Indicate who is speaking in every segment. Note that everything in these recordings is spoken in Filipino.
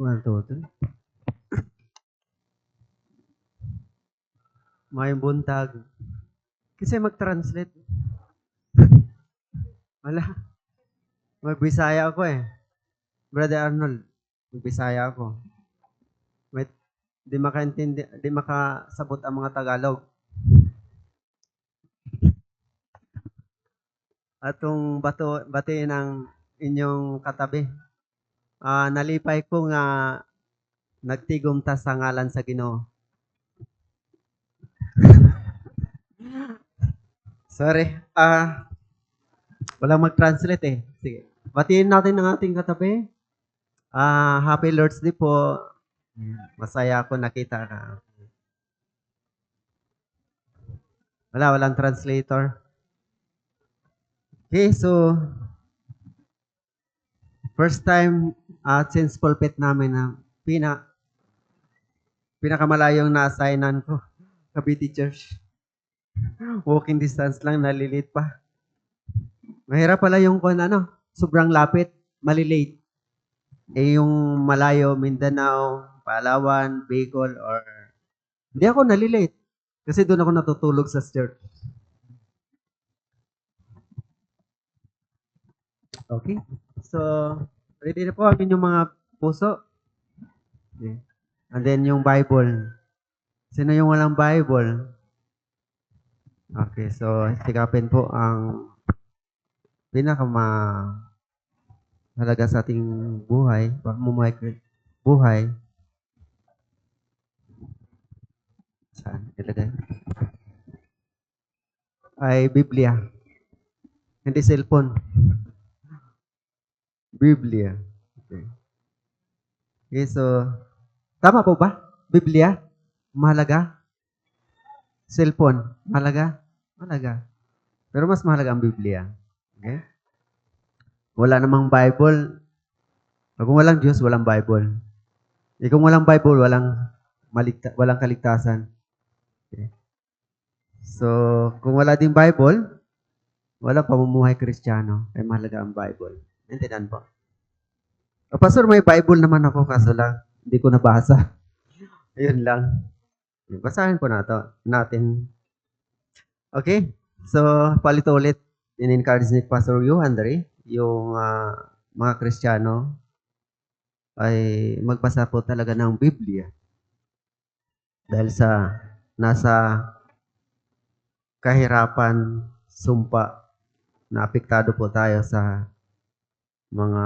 Speaker 1: One, two, three. May buntag. Kasi mag-translate. Wala. Magbisaya ako eh. Brother Arnold, magbisaya ako. Wait, di makaintindi, di makasabot ang mga Tagalog. Atong batiin ang inyong katabi. Nalipay ko nga nagtigom ta sa ngalan sa Ginoo. Sorry. Walang mag-translate eh. Sige. Batiin natin ang ating katabi. Happy Lord's Day po. Masaya ako nakita ka. Walang translator. Okay, so first time since pulpit namin na pinakamalayong na-assignan ko. Cavite Church. Walking distance lang, nalilit pa. Mahirap pala yung sobrang lapit, malilate. Yung malayo, Mindanao, Palawan, Bicol, or hindi ako nalilate. Kasi doon ako natutulog sa church. Okay. So, ready na po ang inyong mga puso. Okay. And then yung Bible. Sino yung walang Bible? Okay, so sikapin po ang halaga sa ating buhay, buhay. Saan ilagay? Ay Biblia. Hindi cellphone. Biblia. Okay. Okay, so tama po ba? Biblia? Mahalaga? Cellphone? Mahalaga? Mahalaga. Pero mas mahalaga ang Biblia. Okay? Wala namang Bible. Kung walang Diyos, walang Bible. Kung walang Bible, walang kaligtasan. Okay? So, kung wala ding Bible, walang pamumuhay Kristiyano. Ay mahalaga ang Bible. Intindihan po. Pastor, may Bible naman ako, kaso lang, hindi ko nabasa. Ayun lang. Basahin po natin. Okay? So, palit-ulit, in-encourage ni Pastor Johan Dre, yung mga Kristiyano ay magbasa po talaga ng Biblia. Dahil sa nasa kahirapan, sumpa, na apektado po tayo sa mga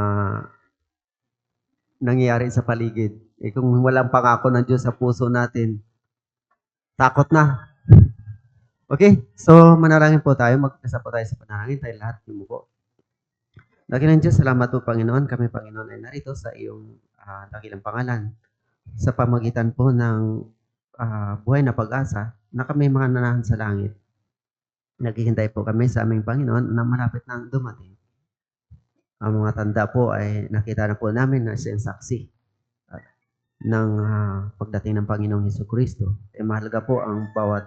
Speaker 1: nangyayari sa paligid. Kung walang pangako ng Diyos sa puso natin, takot na. Okay, so manalangin po tayo. Mag-isa po tayo sa panalangin. Tayo lahat, yumuko. Dakilang Diyos, salamat po Panginoon. Kami Panginoon ay narito sa iyong dakilang pangalan. Sa pamagitan po ng buhay na pag-asa na kami mga nanahan sa langit. Naghihintay po kami sa aming Panginoon na malapit nang dumating. Ang mga tanda po ay nakita na po namin na siyang saksi ng pagdating ng Panginoong Hesukristo. Mahalaga po ang bawat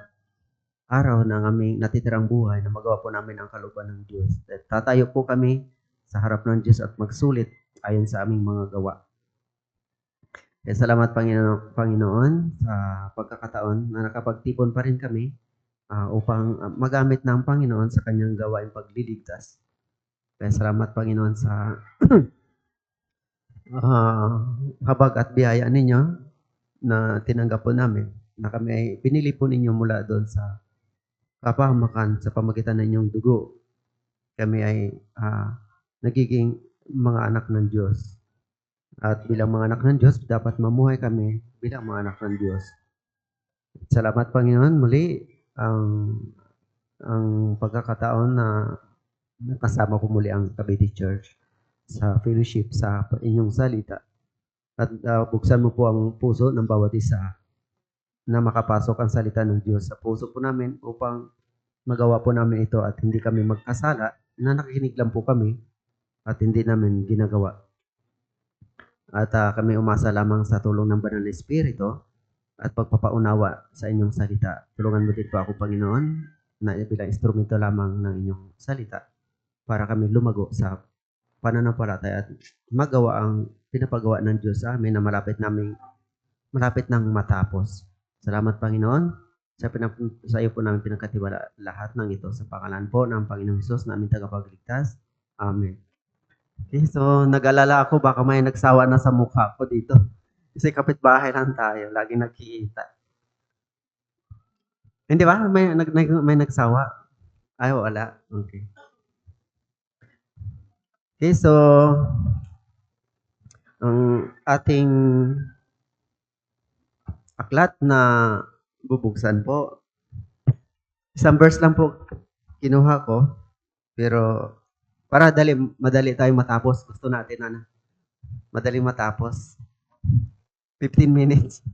Speaker 1: araw ng aming natitirang buhay na magawa po namin ang kalooban ng Diyos. Tatayo po kami sa harap ng Diyos at magsulit ayon sa aming mga gawa. Salamat Panginoon sa pagkakataon na nakapagtipon pa rin kami upang magamit ng Panginoon sa kanyang gawaing pagliligtas. Kaya salamat Panginoon sa habag at biyaya ninyo na tinanggap po namin, na kami ay pinili po ninyo mula doon sa kapahamakan sa pamagitan ng inyong dugo. Kami ay nagiging mga anak ng Diyos. At bilang mga anak ng Diyos, dapat mamuhay kami bilang mga anak ng Diyos. Salamat Panginoon muli ang pagkakataon na nakasama ko muli ang Cavite Church sa fellowship sa inyong salita. At buksan mo po ang puso ng bawat isa na makapasok ang salita ng Diyos sa puso po namin upang magawa po namin ito at hindi kami magkasala na nakikinig lang po kami at hindi namin ginagawa. At kami umasa lamang sa tulong ng Banal na Espiritu at pagpapaunawa sa inyong salita. Tulungan mo din po ako, Panginoon, na bilang instrumento lamang ng inyong salita para kami lumago sa pananampalataya at magawa ang pinapagawa ng Diyos sa amin na malapit nang matapos. Salamat, Panginoon. Sa iyo po namin pinagkatiwala lahat ng ito sa pangalan po ng Panginoong Hesus na aming tagapagligtas. Amen. Okay, so nag-alala ako baka may nagsawa na sa mukha ko dito. Kasi kapitbahay lang tayo, lagi nakikita. Hindi ba? May nagsawa? Ay, wala. Okay. Okay, so ang ating aklat na bubuksan po. Isang verse lang po kinuha ko, pero para madali tayong matapos. Gusto natin madaling matapos. 15 minutes.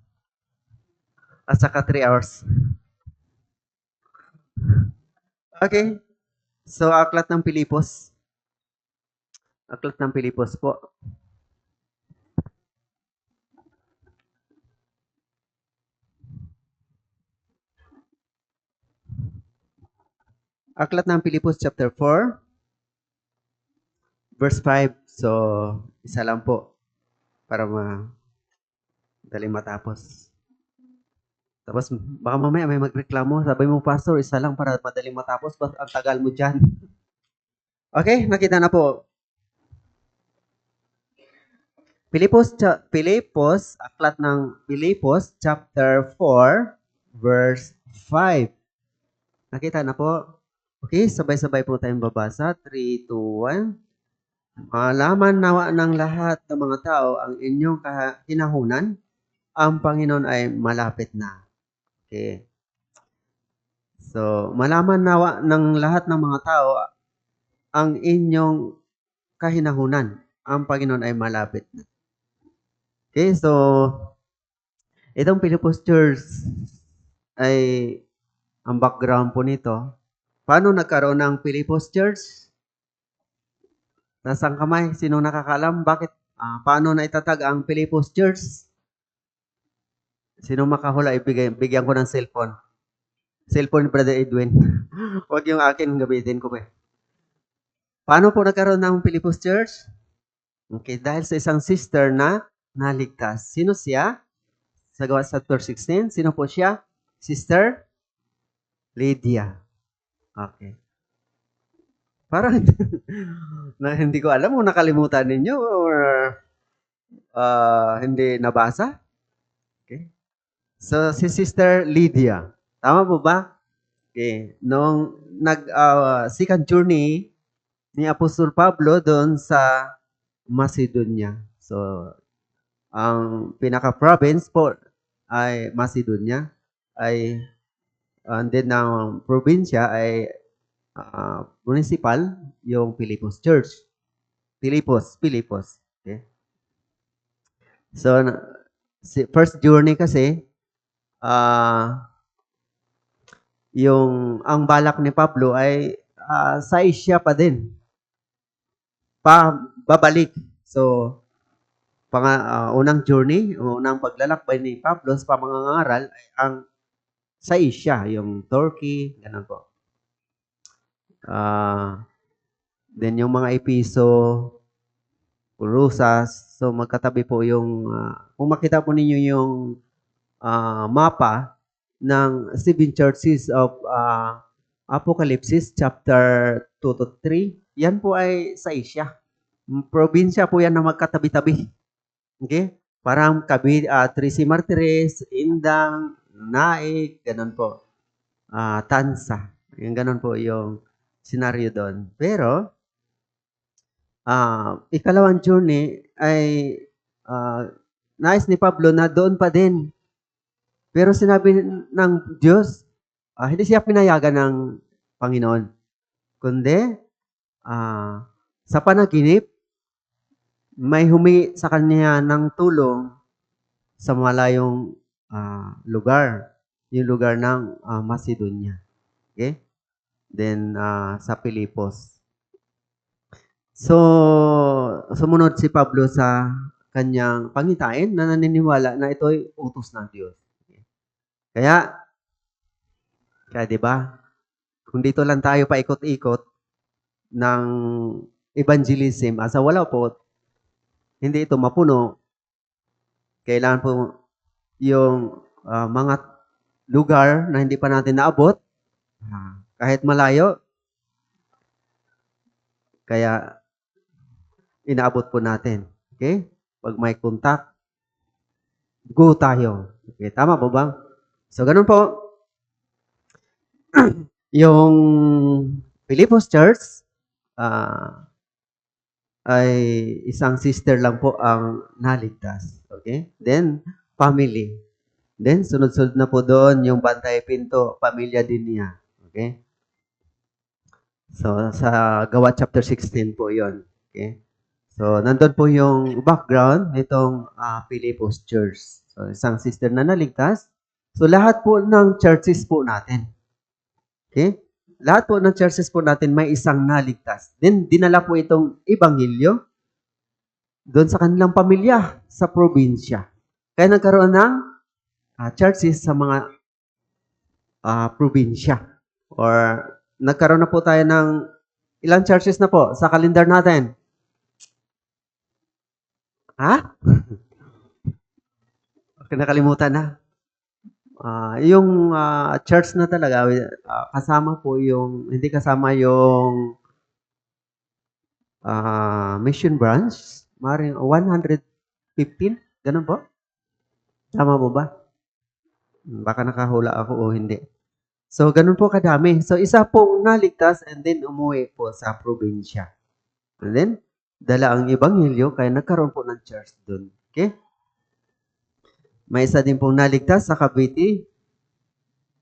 Speaker 1: At saka 3 hours. Okay. So, aklat ng Pilipos. Aklat ng Pilipos po. Aklat ng Pilipos chapter 4, verse 5. So, isa lang po para madaling matapos. Tapos, baka mamaya may magreklamo. Sabi mo, Pastor, isa lang para madaling matapos. Ang tagal mo dyan. Okay, nakita na po. Pilipos, aklat ng Pilipos, chapter 4, verse 5. Nakita na po? Okay, sabay-sabay po tayong babasa. 3, 2, 1. Malaman nawa ng lahat ng mga tao ang inyong kinahunan, ang Panginoon ay malapit na. Okay. So, malaman nawa ng lahat ng mga tao ang inyong kahinahunan, ang Panginoon ay malapit na. Okay, so itong Pilipos Church ay ang background po nito. Paano nagkaroon ng Pilipos Church? Nasang kamay? Sino nakakalam? Bakit? Paano na itatag ang Pilipos Church? Sino makahula? Bigyan ko ng cellphone. Cellphone, Brother Edwin. Huwag yung akin, gamitin ko pa. Paano po nagkaroon ng Pilipos Church? Okay, dahil sa isang sister na naligtas. Sino siya? Sa Gawa chapter 16. Sino po siya? Sister Lydia. Okay. Parang hindi ko alam kung nakalimutan ninyo or hindi nabasa. Okay. So, si Sister Lydia. Tama po ba? Okay. Nung second journey ni Apostol Pablo doon sa Macedonia. So, ang pinaka-province po ay Macedonia. And then ang probinsya ay municipal, yung Pilipos Church. Pilipos. Okay. So, first journey kasi, ang balak ni Pablo ay sa Asia pa din. Babalik. So, unang journey, unang paglalakbay ni Pablo sa pamangangaral ay ang sa Asia, yung Turkey, ganun po. Then yung mga Episo, Rusas, so magkatabi po yung, kung makita po ninyo yung mapa ng 7 churches of Apocalypse chapter 2 to 3, yan po ay sa Asia. Probinsya po yan na magkatabi-tabi. Okay? Parang Trisi Martires, Indang, Naik, ganun po. Tansa. Yung ganun po yung scenario doon. Pero, ikalawang journey ay nais ni Pablo na doon pa din. Pero sinabi ng Diyos, hindi siya pinayagan ng Panginoon. Kundi, sa panaginip, may humingi sa kanya ng tulong sa malayong lugar. Yung lugar ng Macedonia. Okay? Then, sa Pilipos. So, sumunod si Pablo sa kanyang pangitain na naniniwala na ito ay utos ng Diyos. Kaya 'di ba? Kung dito lang tayo paikot-ikot ng evangelism. Asa wala po, hindi ito mapuno. Kailangan po yung mga lugar na hindi pa natin naabot, kahit malayo, kaya inaabot po natin. Okay? Pag may contact, go tayo. Okay, tama po ba? So, ganun po. Yung Filipos Church, ay isang sister lang po ang naligtas. Okay? Then, family. Then, sunod-sunod na po doon yung Bantay Pinto, pamilya din niya. Okay? So, sa Gawa chapter 16 po yon. Okay? So, nandun po yung background nitong Filipos Church. So, isang sister na naligtas. So, lahat po ng churches po natin. Okay? Lahat po ng churches po natin may isang naligtas. Then, dinala po itong ebanghelyo doon sa kanilang pamilya sa probinsya. Kaya nagkaroon ng churches sa mga probinsya. Or nagkaroon na po tayo ng ilang churches na po sa kalendar natin. Ha? Nakalimutan na. Yung church na talaga, kasama po yung, hindi kasama yung mission branch. Maring 115? Ganun po? Tama po ba? Baka nakahula ako o hindi. So, ganun po kadami. So, isa pong naligtas and then umuwi po sa probinsya. And then, dala ang ebanghelyo kaya nagkaroon po ng church doon. Okay? May isa din pong naligtas sa Cavite.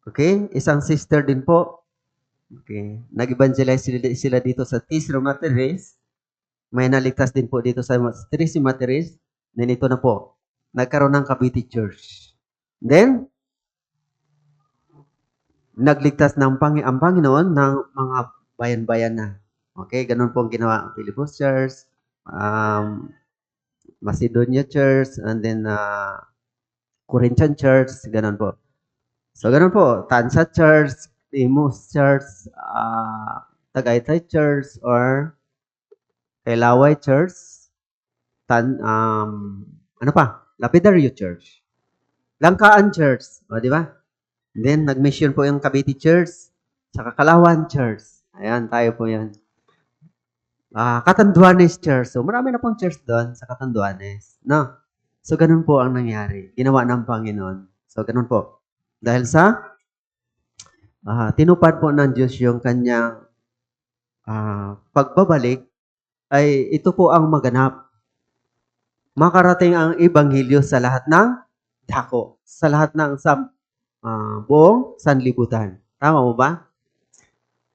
Speaker 1: Okay? Isang sister din po. Okay. Nag-evangelize sila dito sa Tisro Materes. May naligtas din po dito sa Tisro Materes. Then ito na po. Nagkaroon ng Cavite Church. Then, nagligtas ng ang Panginoon ng mga bayan-bayan na. Okay? Ganun po ang ginawa ang Filipos Church, Macedonia Church, and then Corinthian Church, ganun po. So, ganun po. Tansa Church, Imus Church, Tagaytay Church, or Kailaway Church, ano pa? Lapidario Church. Langkaan Church. O, di ba? Then, nag-mission po yung Cavite Church, sa Kalawan Church. Ayan, tayo po yan. Catanduanes Church. So, marami na pong church doon sa Catanduanes. No? So, ganun po ang nangyari. Ginawa ng Panginoon. So, ganun po. Dahil sa tinupad po ng Diyos yung kanyang pagbabalik, ay ito po ang maganap. Makarating ang ebanghelyo sa lahat ng dako. Sa lahat ng buong sanlibutan. Tama mo ba?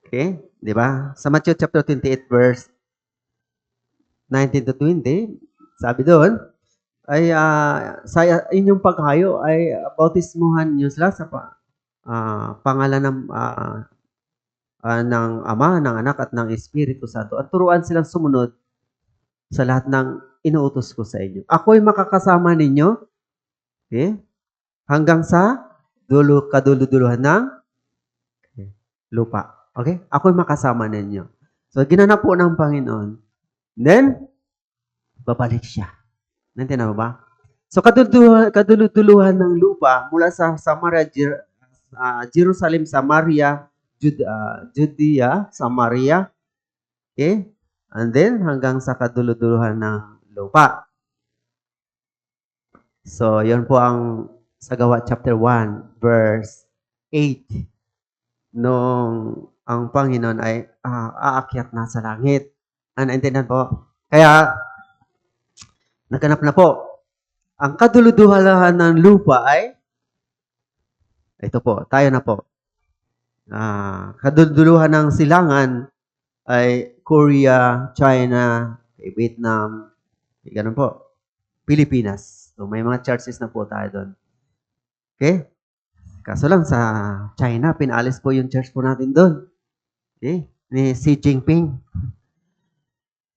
Speaker 1: Okay? Di ba? Sa Matthew chapter 28 verse 19 to 20, sabi doon, ay sa inyong paghayo ay bautismuhan niyo sila sa pangalan ng Ama, ng Anak at ng Espiritu Santo at turuan silang sumunod sa lahat ng inuutos ko sa inyo. Ako'y makakasama ninyo, okay, hanggang sa kaduluduluhan ng lupa. Okay? Ako'y makasama ninyo. So, ginanap po ng Panginoon. Then, babalik siya. Nandiyan na ba? So, kaduluduluhan ng lupa mula sa Samaria, Jerusalem, Samaria, Judea, Samaria. Okay? And then, hanggang sa kaduluduluhan ng lupa. So, yun po ang sa Gawa chapter 1, verse 8. Nung ang Panginoon ay aakyat na sa langit. Naintindihan po? Kaya, naganap na po. Ang kaduluduluhan ng lupa ay ito po, tayo na po. Kaduluduluhan ng silangan ay Korea, China, Vietnam, ganun po. Pilipinas. So, may mga churches na po tayo doon. Okay? Kaso lang sa China, pinalis po yung church po natin doon. Okay? Ni Xi Jinping.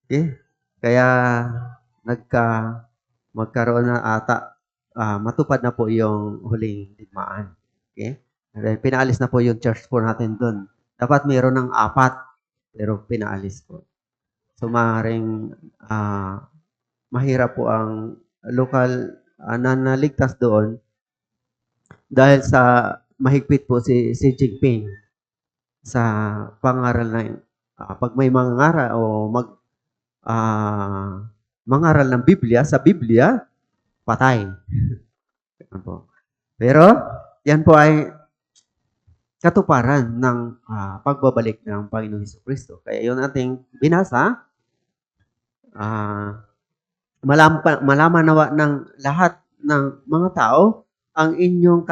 Speaker 1: Okay? Kaya, magkaroon na ata, matupad na po yung huling digmaan. Okay? Pinaalis na po yung church po natin doon. Dapat mayroon ng 4, pero pinaalis po. So, maaaring mahirap po ang lokal na naligtas doon dahil sa mahigpit po si Jinping sa pangaral na yun. Pag may mangaral o mangaral ng Biblia, sa Biblia, patay. Ano po. Pero, yan po ay katuparan ng pagbabalik ng Panginoong Hesukristo. Kaya yun ating binasa, malaman nawa ng lahat ng mga tao ang inyong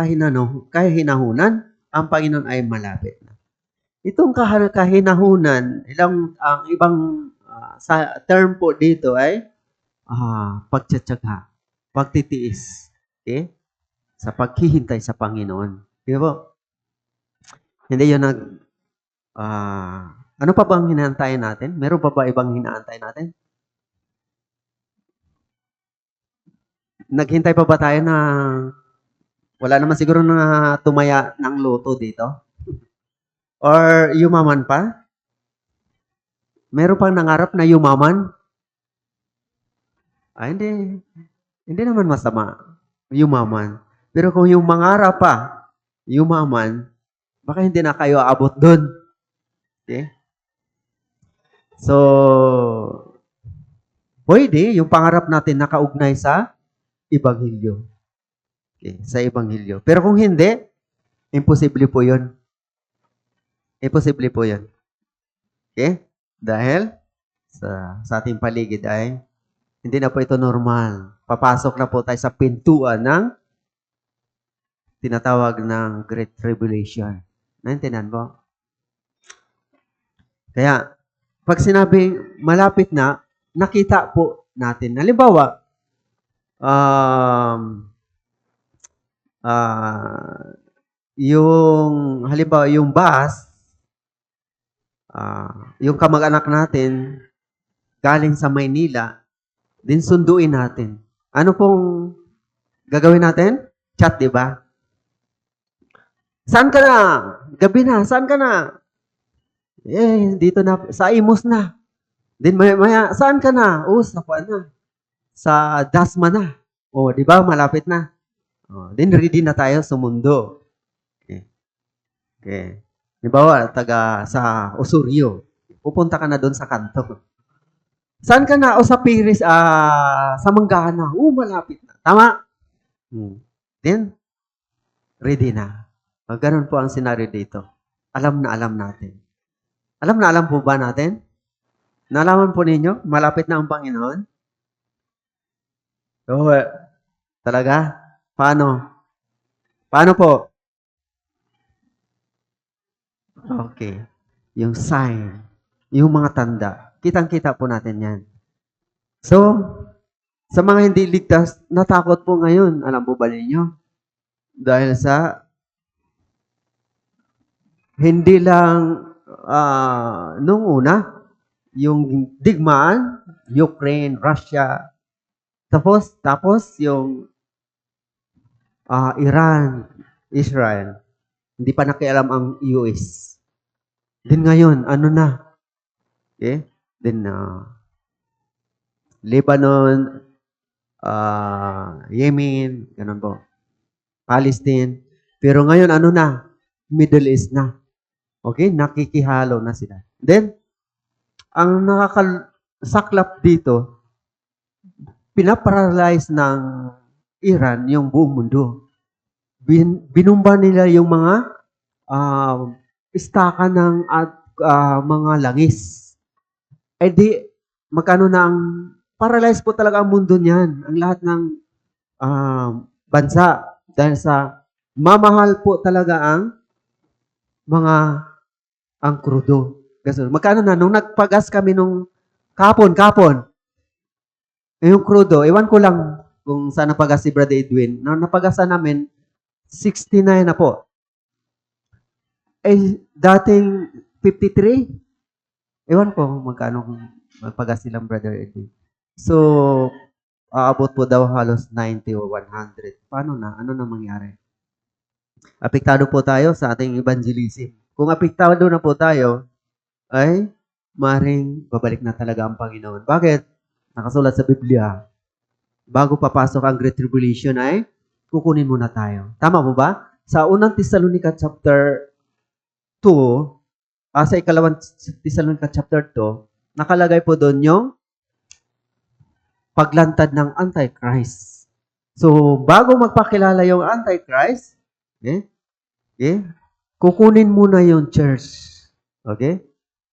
Speaker 1: kahinahunan, ang Panginoon ay malapit na. Itong kahinahunan, ang ibang sa term po dito ay pagtsatsaga, pagtitiis. Okay? Sa paghihintay sa Panginoon. Di ba po? Hindi yun ano pa bang hinaantayin natin? Meron pa ba ibang hinaantay natin? Naghintay pa ba tayo na wala naman siguro na tumaya ng loto dito? Or yumaman pa? Meron pang nangarap na yumaman? Hindi. Hindi naman masama. Yumaman. Pero kung yung mangarap pa, yumaman, baka hindi na kayo aabot doon. Okay? So, pwede yung pangarap natin nakaugnay sa Ebanghelyo. Okay, sa Ebanghelyo. Pero kung hindi, imposible po yun. Imposible po yun. Okay? Dahil sa ating paligid ay hindi na po ito normal. Papasok na po tayo sa pintuan ng tinatawag ng Great Tribulation. Naintindihan po? Kaya, pag sinabing malapit na, nakita po natin. Halimbawa, yung bus, yung kamag-anak natin, galing sa Maynila, din sunduin natin. Ano pong gagawin natin? Chat, di ba? Saan ka na? Gabi na. Saan ka na? Dito na. Sa Imos na. Din maya, saan ka na? Sa Kuan na. Sa Dasma na. Di ba? Malapit na. Din ready na tayo sa mundo. Okay. Halimbawa, sa Osorio. Pupunta ka na doon sa kanto. Saan ka na? Sa Piris, sa Manggahan na. Malapit na. Tama? Then, ready na. Ganun po ang senaryo dito. Alam na alam natin. Alam na alam po ba natin? Nalaman po ninyo? Malapit na ang Panginoon? Talaga? Paano? Paano po? Okay. Yung sign. Yung mga tanda. Kitang-kita po natin yan. So, sa mga hindi ligtas, natakot po ngayon. Alam po ba ninyo? Dahil sa hindi lang nung una, yung digmaan, Ukraine, Russia, tapos yung Iran, Israel, hindi pa nakialam ang US. Din ngayon, ano na? Okay? Din Lebanon, Yemen, ganun po. Palestine. Pero ngayon, ano na? Middle East na. Okay? Nakikihalo na sila. Then, ang nakakasaklap dito, pinaparalyze ng Iran yung buong mundo. Binumba nila yung mga istaka ng mga langis. Di, magkano na ang paralyze po talaga ang mundo niyan. Ang lahat ng bansa. Dahil sa mamahal po talaga ang krudo. Kasi magkano na, nung nagpagas kami nung kapon, yung krudo, ewan ko lang kung saan napagas si Brother Edwin. Nung napagasan namin, 69 na po. Dating 53? Ewan ko magkano kung magpagas silang Brother Edwin. So, aabot po daw halos 90 o 100. Paano na? Ano na mangyari? Apektado po tayo sa ating evangelism. Kung apektado na po tayo, ay maring babalik na talaga ang Panginoon. Bakit? Nakasulat sa Biblia, bago papasok ang Great Tribulation ay kukunin muna tayo. Tama po ba? Sa unang Thessalonica chapter 2, sa ikalawang Thessalonica chapter 2, nakalagay po doon yung paglantad ng Antichrist. So, bago magpakilala yung Antichrist, kukunin muna yung church. Okay?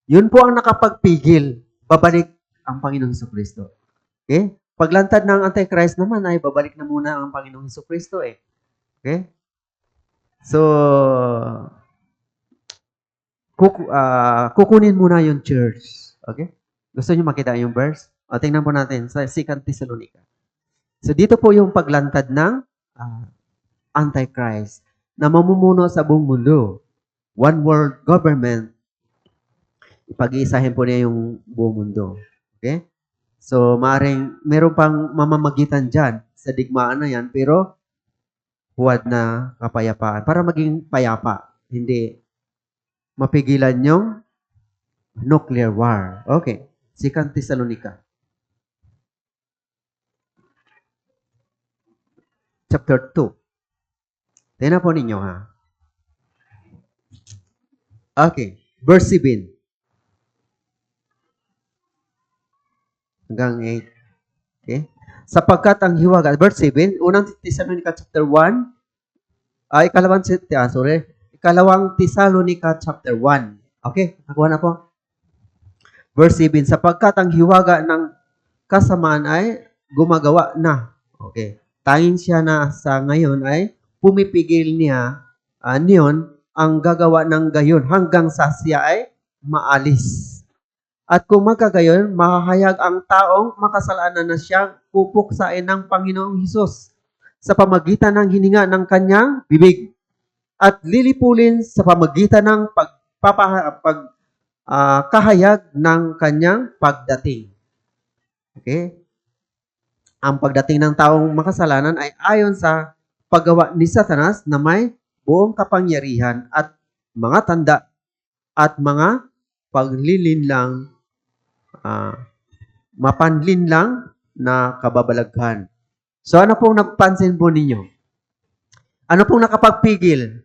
Speaker 1: Yun po ang nakapagpigil. Babalik ang Panginoong Jesucristo. Okay? Paglantad ng Antichrist naman ay babalik na muna ang Panginoong Jesucristo eh. Okay? So, kukunin muna yung church. Okay? Gusto niyo makita yung verse? O, tingnan po natin sa 2 Thessalonica. So, dito po yung paglantad ng Antichrist na mamumuno sa buong mundo. One world government. Pag-iisahin po niya yung buong mundo. Okay? So, maaaring meron pang mamamagitan dyan sa digmaan na yan, pero huwad na kapayapaan. Para maging payapa, hindi mapigilan yung nuclear war. Okay. 2 Thessalonica. Chapter 2. Tingnan po ninyo ha. Okay. Verse 7. Hanggang 8. Okay? Sapagkat ang hiwaga, verse 7, unang Thessalonica chapter 1, ikalawang Thessalonica chapter 1. Okay? Nakuha na po. Verse 7, sapagkat ang hiwaga ng kasamaan ay gumagawa na. Okay. Tanging siya na sa ngayon ay pumipigil niya niyon ang gagawa ng gayon hanggang sa siya ay maalis. At kung magkagayon, mahahayag ang taong makasalanan na siyang pupuksain ng Panginoong Hesus sa pamagitan ng hininga ng kanyang bibig at lilipulin sa pamagitan ng kahayag ng kanyang pagdating. Okay? Ang pagdating ng taong makasalanan ay ayon sa paggawa ni Satanas na may buong kapangyarihan at mga tanda at mga paglilinlang mapanlinlang na kababalaghan. So, ano pong napansin po ninyo? Ano pong nakapagpigil?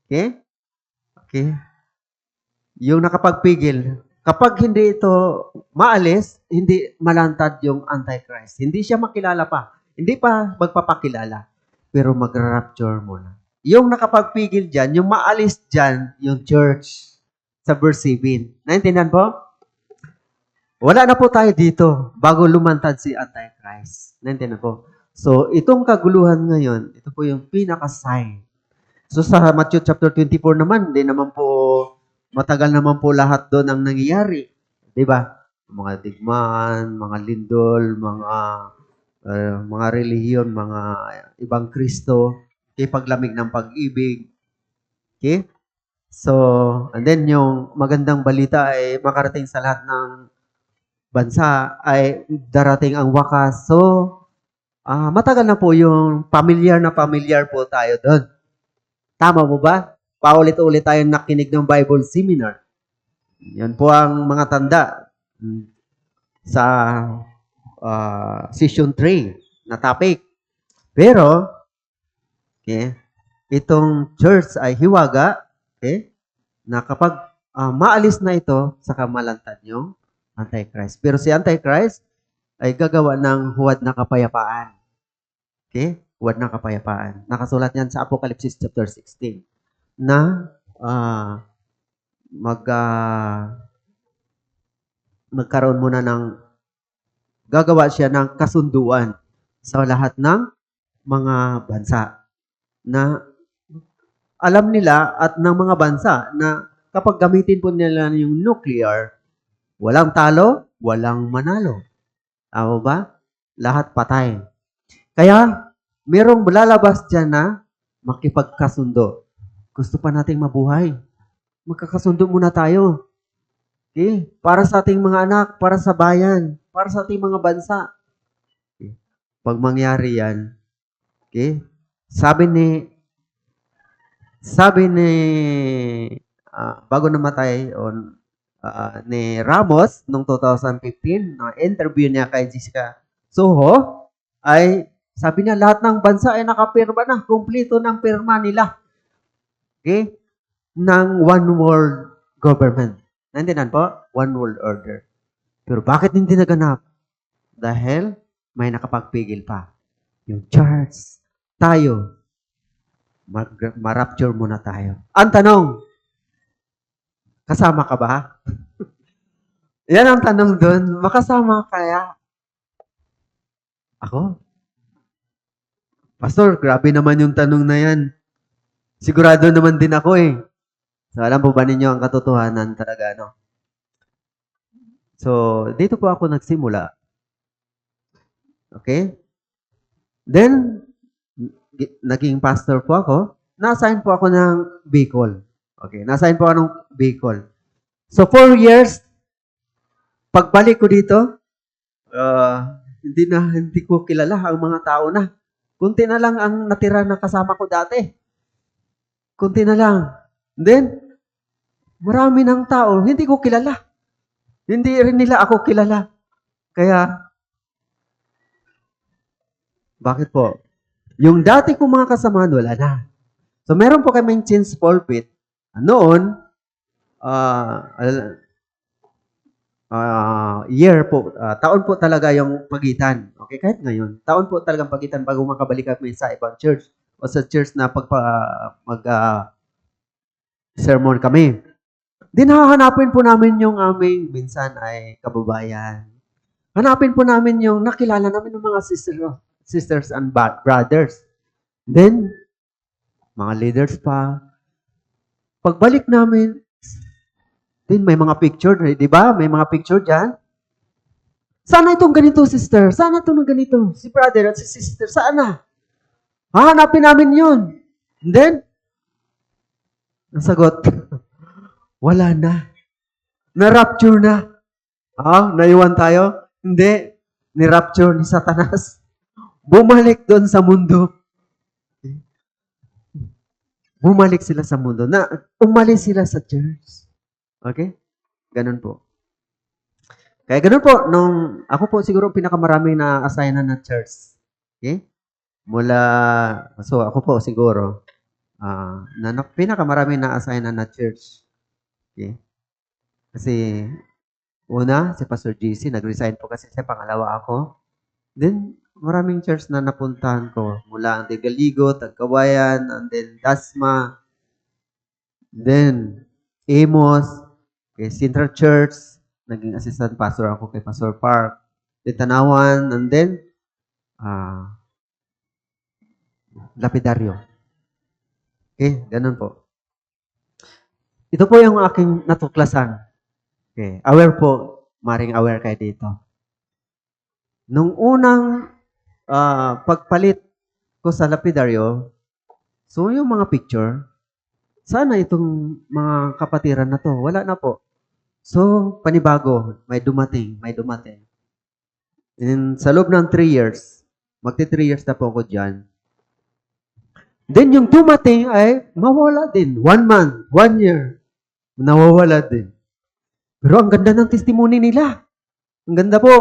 Speaker 1: Okay? Okay. Yung nakapagpigil, kapag hindi ito maalis, hindi malantad yung Antichrist. Hindi siya makilala pa. Hindi pa magpapakilala. Pero mag-rapture muna. Yung nakapagpigil dyan, yung maalis dyan, yung church sa verse 7. Naintindihan po? Wala na po tayo dito bago lumantad si Antichrist. Naintindihan po? So, itong kaguluhan ngayon, ito po yung pinaka-sign. So, sa Matthew chapter 24 naman, hindi naman po, matagal naman po lahat doon ang nangyayari. Diba? Mga digmaan, mga lindol, mga relihiyon, mga ibang Kristo, okay, paglamig ng pag-ibig. Okay? So, and then yung magandang balita ay makarating sa lahat ng bansa ay darating ang wakas. So, matagal na po yung familiar po tayo doon. Tama po ba? Paulit-ulit tayong nakinig ng Bible seminar. Yan po ang mga tanda sa session 3 na topic. Pero, okay, itong church ay hiwaga, okay, na kapag maalis na ito, saka malantad yung Antichrist. Pero si Antichrist ay gagawa ng huwad na kapayapaan. Okay? Huwad na kapayapaan. Nakasulat yan sa Apocalypse chapter 16 na magkaroon muna ng gagawa siya ng kasunduan sa lahat ng mga bansa na alam nila at ng mga bansa na kapag gamitin po nila yung nuclear, walang talo, walang manalo. Tama ba? Lahat patay. Kaya, merong lalabas dyan na makipagkasundo. Gusto pa nating mabuhay. Magkakasundo muna tayo. Okay? Para sa ating mga anak, para sa bayan, para sa ating mga bansa. Okay? Pag mangyari yan, okay? Sabi ni bago namatay, ni Ramos noong 2015, na interview niya kay Jessica Soho, ay sabi niya lahat ng bansa ay nakapirma na, kumpleto ng pirma nila. Okay? Ng one world government. Nandiyan po, one world order. Pero bakit hindi naganap? Dahil may nakapagpigil pa. Yung church, tayo, ma-rapture muna tayo. Ang tanong, kasama ka ba? Yan ang tanong doon. Makasama kaya? Ako? Pastor, grabe naman yung tanong na yan. Sigurado naman din ako eh. So, alam po ba ninyo ang katotohanan talaga, no? So, dito po ako nagsimula. Okay? Then, naging pastor po ako. Na-assign po ako ng Bicol. Okay, na-assign po ako ng Bicol. So, 4 years, pagbalik ko dito, hindi ko kilala ang mga tao na. Kunti na lang ang natira na kasama ko dati. Kunti na lang. Then, marami ng tao, hindi ko kilala. Hindi rin nila ako kilala. Kaya, bakit po? Yung dati kong mga kasamahan, wala na. So, meron po kaming change pulpit. Noon, taon po talaga yung pagitan. Okay, kahit ngayon, taon po talagang pagitan bago makabalik kami sa ibang church o sa church na sermon kami. Din hahanapin po namin yung aming minsan ay kababayan. Hanapin po namin yung nakilala namin ng mga sisters and brothers. Then, mga leaders pa. Pagbalik namin, din may mga picture, di ba? May mga picture dyan. Sana itong ganito, sister. Sana itong ganito. Si brother at si sister, saan na? Hahanapin namin yun. And then, ang sagot, wala na. Na-rapture na. Naiwan tayo? Hindi. Ni-rapture ni Satanas. Bumalik doon sa mundo. Bumalik sila sa mundo. Umalis sila sa church. Okay? Ganun po. Kaya ganun po, ako po siguro pinakamarami na assignan na church. Okay? So ako po siguro, pinakamarami na assignan na church. Okay? Kasi, una, si Pastor GC, nag-resign po kasi siya, pangalawa ako. Then, maraming church na napuntahan ko. Mula ang Degaligo, Tagkawayan, and then Dasma, then Amos, kay Central Church, naging assistant pastor ako kay Pastor Park, Tanawan, and then Lapidario. Okay, ganun po. Ito po yung aking natuklasan. Okay, aware po, maring aware kayo dito. Nung unang pagpalit ko sa Lapidario, so yung mga picture, sana itong mga kapatiran na to, wala na po. So, panibago, may dumating. And sa loob ng 3 years, magti 3 years na po ako dyan. Then yung dumating ay mawala din. 1 month, 1 year, nawawala din. Pero ang ganda ng testimony nila. Ang ganda po.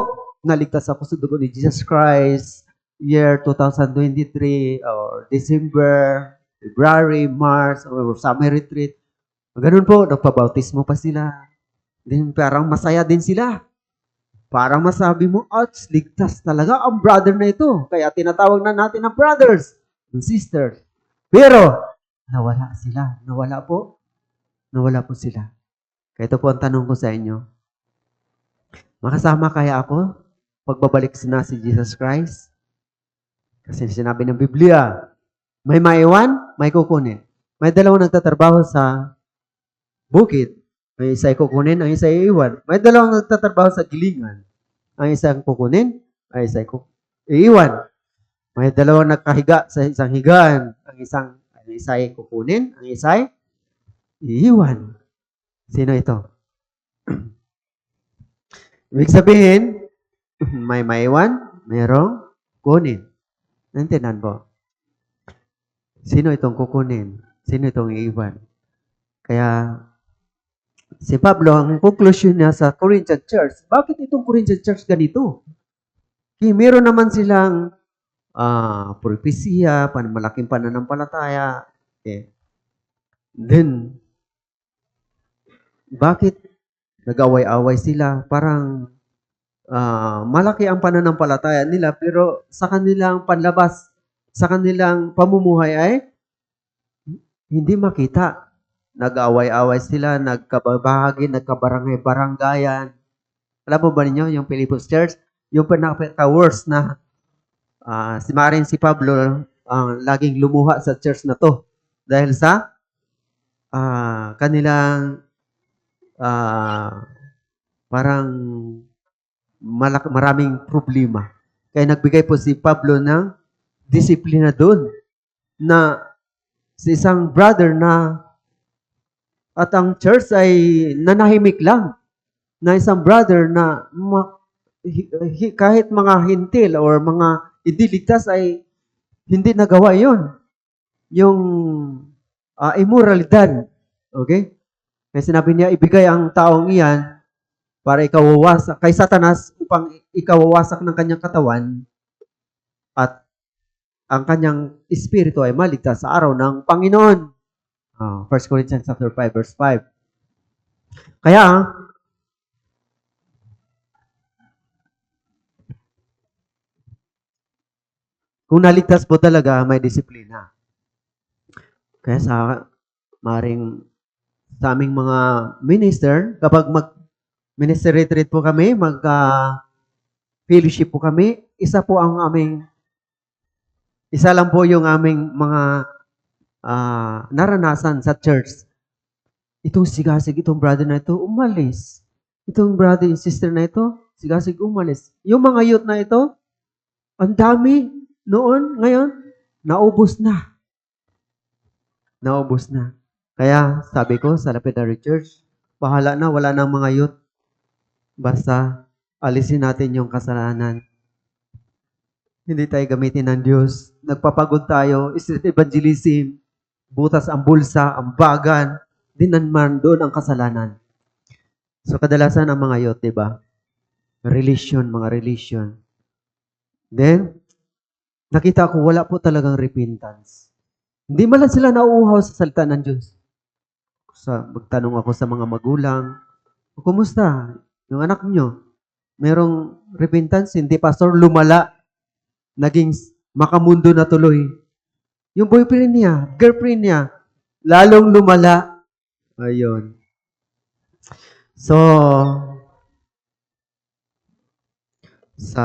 Speaker 1: Naligtas ako sa dugo ni Jesus Christ, year 2023, or December, February, March, or summer retreat. Ganun po, nagpabautismo pa sila. Then parang masaya din sila. Parang masabi mo, ouch, ligtas talaga ang brother na ito. Kaya tinatawag na natin ang brothers and sisters. Pero, nawala sila. Nawala po sila. Kaya ito po ang tanong ko sa inyo. Makasama kaya ako pagbabalik na si Jesus Christ? Kasi sinabi ng Biblia, may maiwan, may kukunin. May dalawang nagtatrabaho sa bukid. May isa ay kukunin, ang isa ay iiwan. May dalawang nagtatrabaho sa gilingan. Ang isang kukunin, ang isa ay iiwan. May dalawang nagkahiga sa isang higaan. Ang isa ay kukunin, ang isa ay iiwan. Sino ito? Ibig sabihin, may maiwan, mayroong kunin. Nantinan po. Sino itong kukunin? Sino itong iiwan? Kaya, Si Pablo, ang conclusion niya sa Corinthian Church, bakit itong Corinthian Church ganito? Meron naman silang propesya, malaking pananampalataya. Okay. Then, bakit nag-away-away sila? Parang malaki ang pananampalataya nila, pero sa kanilang panlabas, sa kanilang pamumuhay ay hindi makita. Nag-away-away sila, nagkabahagi, nagkabarangay-barangayan. Alam mo ba ninyo, yung Philippus Church, yung pinaka-worst na si Pablo laging lumuha sa church na to dahil sa kanilang parang maraming problema. Kaya nagbigay po si Pablo ng disiplina doon na si isang brother na at ang church ay nanahimik lang na isang brother na kahit mga hintil or mga hindi ligtas ay hindi nagawa yon yung immoralidad. Okay? Kaya sinabi niya, ibigay ang taong iyan para ikawawasak kay Satanas upang ikawawasak ng kanyang katawan at ang kanyang espiritu ay maligtas sa araw ng Panginoon. 1 Corinthians chapter 5 verse 5. Kaya kung naligtas po talaga, may disiplina. Kaya sa aming mga minister, kapag minister retreat po kami, fellowship po kami, isa lang po yung aming mga naranasan sa church. Itong sigasig, itong brother na ito, umalis. Itong brother and sister na ito, sigasig, umalis. Yung mga youth na ito, ang dami noon, ngayon, naubos na. Naubos na. Kaya sabi ko sa Lapidary Church, bahala na, wala nang mga youth. Basta alisin natin yung kasalanan. Hindi tayo gamitin ng Diyos. Nagpapagod tayo, street evangelism, butas ang bulsa, ang bagan, dinanman doon ang kasalanan. So kadalasan ang mga youth, diba? Mga religion. Then, nakita ko wala po talagang repentance. Hindi man lang sila nauuhaw sa salita ng Diyos. Magtanong ako sa mga magulang, kumusta? Yung anak nyo, merong repentance, hindi pastor, lumala, naging makamundo na tuloy. Yung boyfriend niya, girlfriend niya, lalong lumala. Ayun. So, sa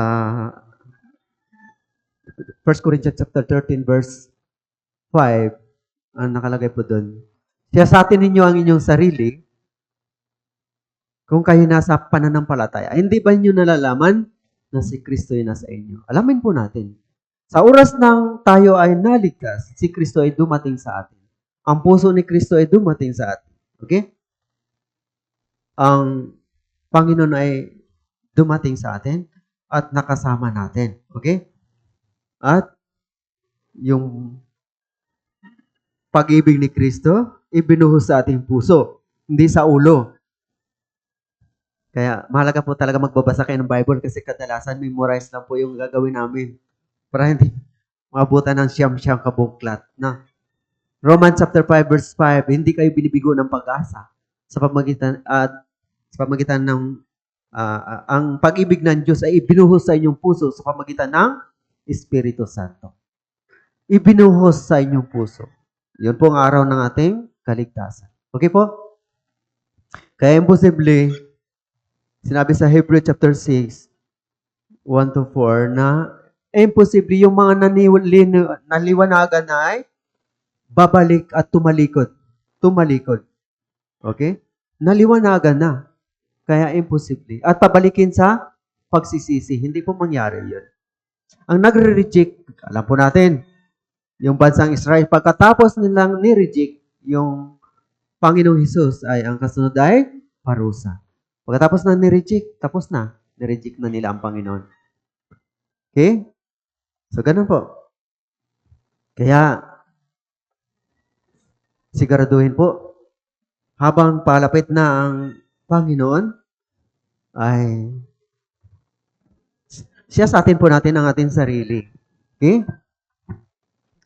Speaker 1: 1 Corinthians chapter 13 verse 5, ang nakalagay po doon. Siyasatin ninyo ang inyong sarili kung kayo nasa pananampalataya. Hindi ba niyo nalalaman na si Kristo ay nasa inyo? Alamin po natin. Sa oras ng tayo ay naligtas, si Kristo ay dumating sa atin. Ang puso ni Kristo ay dumating sa atin. Okay? Ang Panginoon ay dumating sa atin at nakasama natin. Okay? At yung pag-ibig ni Kristo, ibinuhos sa ating puso, hindi sa ulo. Kaya mahalaga po talaga magbabasa kayo ng Bible kasi kadalasan memorize lang po yung gagawin namin para hindi maabutan ng siyam-siyam kabuklat. Na Romans chapter 5 verse 5, hindi kayo binibigo ng pag-asa sa pamagitan ng ang pag-ibig ng Diyos ay ibinuhos sa inyong puso sa pamagitan ng Espiritu Santo. Ibinuhos sa inyong puso. Yun po ang araw ng ating kaligtasan. Okay po? Kaya imposible, sinabi sa Hebrew chapter 6, 1-4, na imposible yung mga naliwanagan na ay babalik at tumalikod. Tumalikod. Okay? Naliwanagan na. Kaya imposible. At pabalikin sa pagsisisi. Hindi po mangyari yun. Ang nagre-reject, alam po natin, yung bansang Israel, pagkatapos nilang ni-reject, yung Panginoong Hesus ay ang kasunod ay parusa. Pagkatapos na ni-reject, tapos na. Ni-reject na nila ang Panginoon. Okay? So, ganun po. Kaya, siguraduhin po, habang palapit na ang Panginoon, ay siya sa atin po natin ang ating sarili. Okay?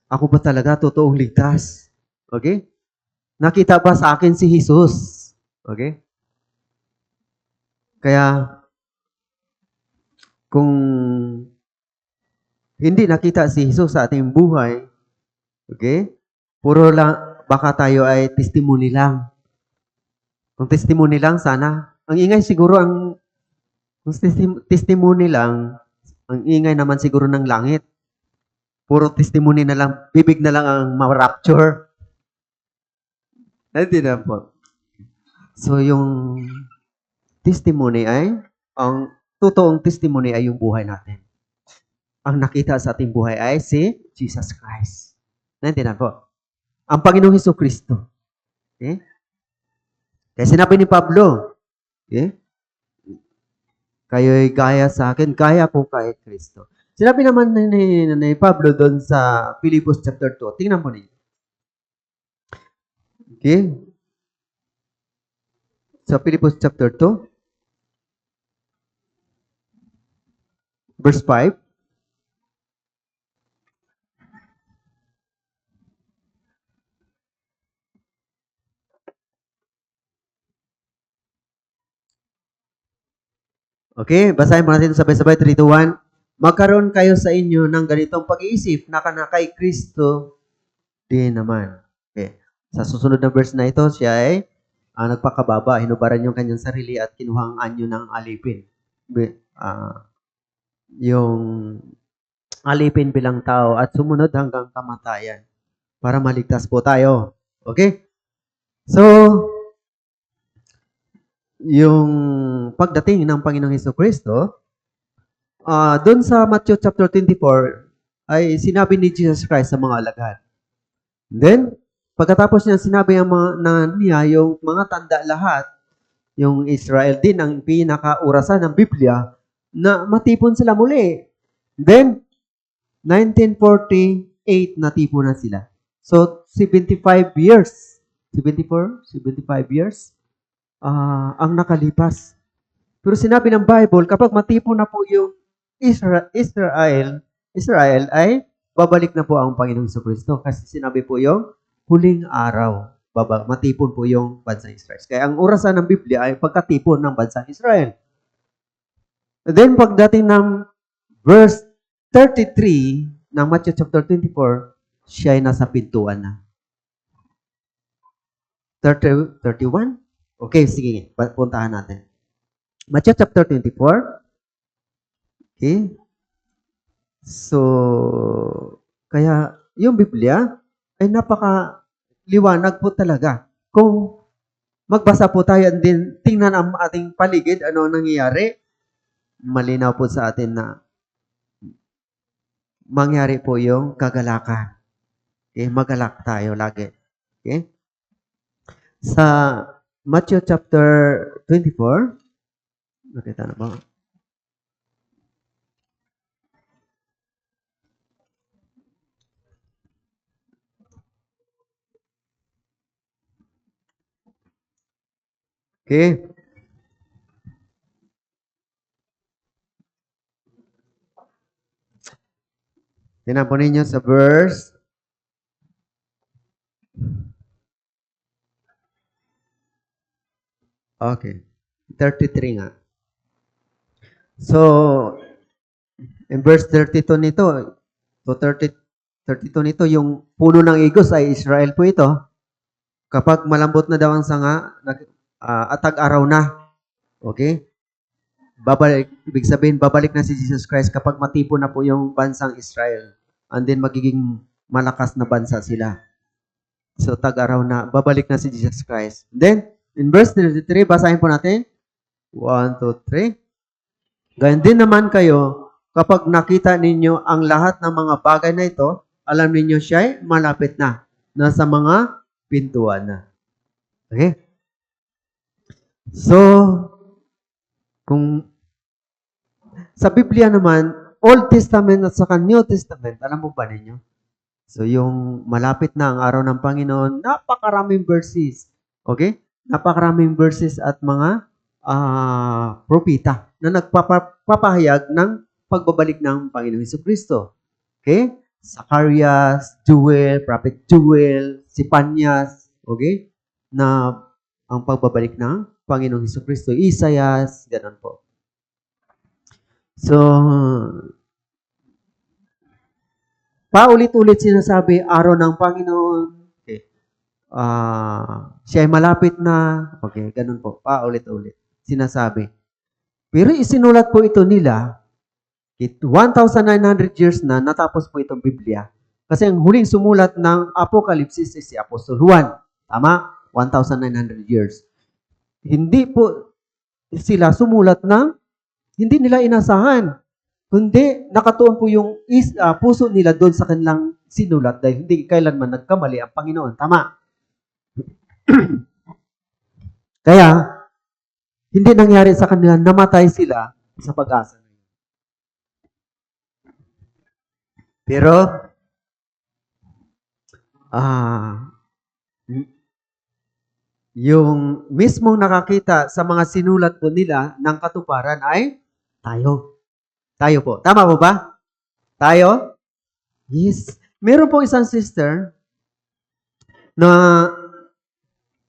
Speaker 1: Ako ba talaga totoong ligtas? Okay? Nakita ba sa akin si Jesus? Okay? Kaya, kung hindi nakita si Jesus sa ating buhay, okay? Puro lang, baka tayo ay testimony lang. Kung testimony lang, sana. Ang ingay siguro, kung testimony lang, ang ingay naman siguro ng langit. Puro testimony na lang, bibig na lang ang ma-rapture. Hindi na po. So, yung testimony ang totoong testimony ay yung buhay natin. Ang nakita sa ating buhay ay si Jesus Christ. Naintindihan po? Ang Panginoong Hesukristo. Okay? Kaya sinabi ni Pablo, okay? Kayo'y gaya sa akin, gaya po kay Kristo. Sinabi naman ni Pablo doon sa Philippians chapter 2. Tingnan po ninyo. Okay? Sa Philippians chapter 2, verse 5. Okay, basahin mo natin sabay-sabay, 3, 2, 1. Magkaroon kayo sa inyo ng ganitong pag-iisip na kay Kristo din naman. Okay. Sa susunod na verse na ito, siya ay nagpakababa, hinubaran yung kanyang sarili at kinuhang anyo ng alipin. Yung alipin bilang tao at sumunod hanggang kamatayan para maligtas po tayo. Okay? So, yung pagdating ng Panginoong Hesukristo, doon sa Matthew chapter 24, ay sinabi ni Jesus Christ sa mga alagad. Then, pagkatapos niya sinabi niya yung mga tanda lahat, yung Israel din ang pinakaurasan ng Biblia, na matipon sila muli. Then, 1948, natipon na sila. So, 75 years. 75 years ang nakalipas. Pero sinabi ng Bible, kapag matipon na po yung Israel ay babalik na po ang Panginoong Jesucristo. Kasi sinabi po yung huling araw. Matipon po yung bansang Israel. Kaya ang orasan ng Biblia ay pagkatipon ng bansang Israel. And then pagdating ng verse 33 ng Matthew chapter 24, siya ay nasa pintuan na. 31? Okay, sige. Puntahan natin. Matthew chapter 24. Okay. So, kaya yung Biblia ay napaka-liwanag po talaga. Kung magbasa po tayo and din tingnan ang ating paligid, ano nangyayari, malinaw po sa atin na mangyari po yung kagalakan. Okay? Magalak tayo lagi. Okay? Sa Matthew chapter 24, nakita na ba? Okay. Tingnan po ninyo sa verse. Okay. 33 nga. So, in verse 32 nito, so 32 nito, yung puno ng igos ay Israel po ito. Kapag malambot na daw ang sanga, atag-araw na. Okay? Ibig sabihin, babalik na si Jesus Christ kapag matipon na po yung bansang Israel. And then magiging malakas na bansa sila. So, tag-araw na, babalik na si Jesus Christ. Then, in verse 33, basahin po natin. 1, 2, 3. Ganyan din naman kayo, kapag nakita ninyo ang lahat ng mga bagay na ito, alam ninyo siya ay malapit na. Nasa mga pintuan na. Okay? So, kung sa Biblia naman, Old Testament at saka New Testament, alam mo ba ninyo? So, yung malapit na ang araw ng Panginoon, napakaraming verses. Okay? Napakaraming verses at mga propeta na nagpapahayag ng pagbabalik ng Panginoong Hesukristo. Okay? Zacarias, Joel, Prophet Joel, si Panyas, okay? Na ang pagbabalik ng Panginoong Hesukristo. Isaias, ganun po. So, paulit-ulit sinasabi, araw ng Panginoon. Okay. Siya ay malapit na. Okay, ganun po. Paulit-ulit sinasabi. Pero isinulat po ito nila 1,900 years na natapos po itong Biblia. Kasi ang huling sumulat ng Apokalipsis is si Apostol Juan. Tama? 1,900 years. Hindi po sila sumulat ng hindi nila inasahan. Kundi nakatuon po yung puso nila doon sa kanilang sinulat dahil hindi kailanman nagkamali ang Panginoon. Tama? Kaya, hindi nangyari sa kanila, namatay sila sa pag-asa. Pero, yung mismong nakakita sa mga sinulat po nila ng katuparan ay tayo. Tayo po. Tama po ba? Tayo? Yes. Meron po isang sister na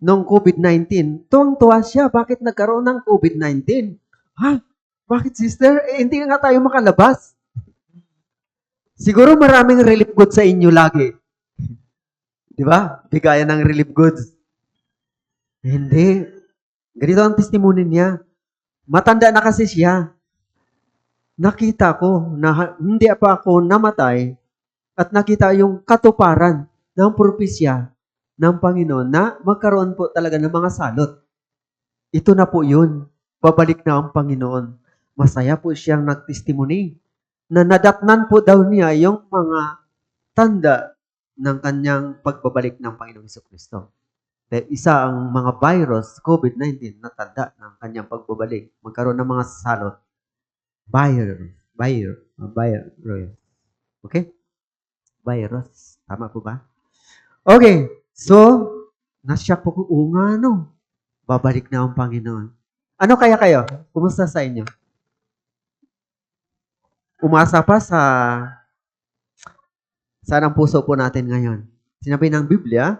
Speaker 1: nung COVID-19, tuwang-tuwa siya. Bakit nagkaroon ng COVID-19? Ha? Bakit sister? Hindi nga tayo makalabas. Siguro maraming relief goods sa inyo lagi. Di ba? Bigayan ng relief goods. Hindi. Ganito ang testimony niya. Matanda na kasi siya. Nakita ko na hindi pa ako namatay at nakita yung katuparan ng propesya ng Panginoon na magkaroon po talaga ng mga salot. Ito na po yun. Babalik na ang Panginoon. Masaya po siyang nagtestimony na nadatnan po daw niya yung mga tanda ng kanyang pagbabalik ng Panginoong Hesukristo. Isa ang mga virus, COVID-19, na tanda ng kanyang pagbabalik. Magkaroon ng mga salot. Virus. Okay? Virus. Tama po ba? Okay. So, nasyak po ko, nga no. Babalik na ang Panginoon. Ano kaya kayo? Kumusta sa inyo? Umasa pa sa saan ang puso po natin ngayon? Sinabi ng Biblia,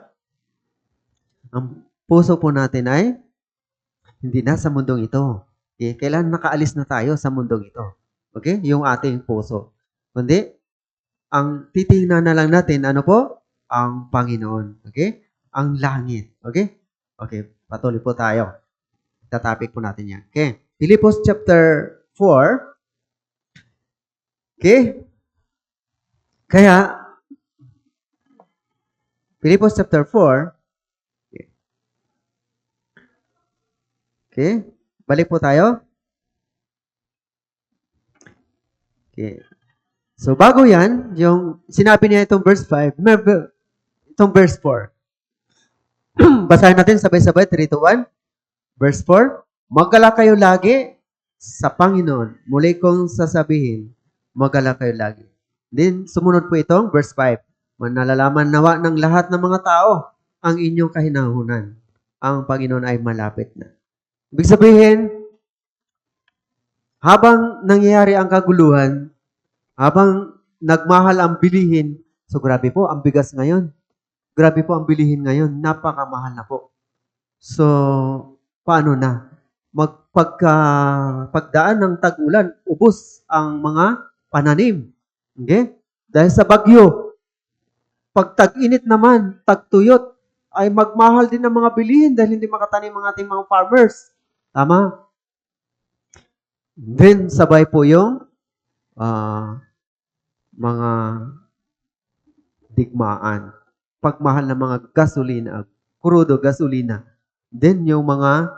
Speaker 1: ang puso po natin ay hindi na sa mundong ito. Okay? Kailan nakaalis na tayo sa mundong ito? Okay? Yung ating puso. Kundi, ang titingnan na lang natin, ano po? Ang Panginoon. Okay? Ang langit. Okay? Okay, patuloy po tayo. Tatapik po natin yan. Okay? Philippians chapter 4. Okay? Kaya, Philippians chapter 4. Okay? Balik po tayo. Okay. So, bago yan, yung sinabi niya itong verse 5, itong verse 4. Basahin natin sabay-sabay, 3, 2, 1. Verse 4, Magala kayo lagi sa Panginoon. Muli kong sasabihin, magala kayo lagi. Then, sumunod po itong verse 5. Manalalaman nawa ng lahat ng mga tao ang inyong kahinahunan. Ang Panginoon ay malapit na. Ibig sabihin, habang nangyayari ang kaguluhan, habang nagmahal ang bilihin, so grabe po, ang bigas ngayon. Grabe po ang bilihin ngayon. Napakamahal na po. So, paano na? Pagdaan ng tag-ulan, ubos ang mga pananim. Okay? Dahil sa bagyo, pag tag-init naman, tag-tuyot, ay magmahal din ang mga bilihin dahil hindi makatanim ang ating mga farmers. Tama? Then, sabay po yung mga digmaan. Pagmahal ng mga gasolina, crudo gasolina. Then, yung mga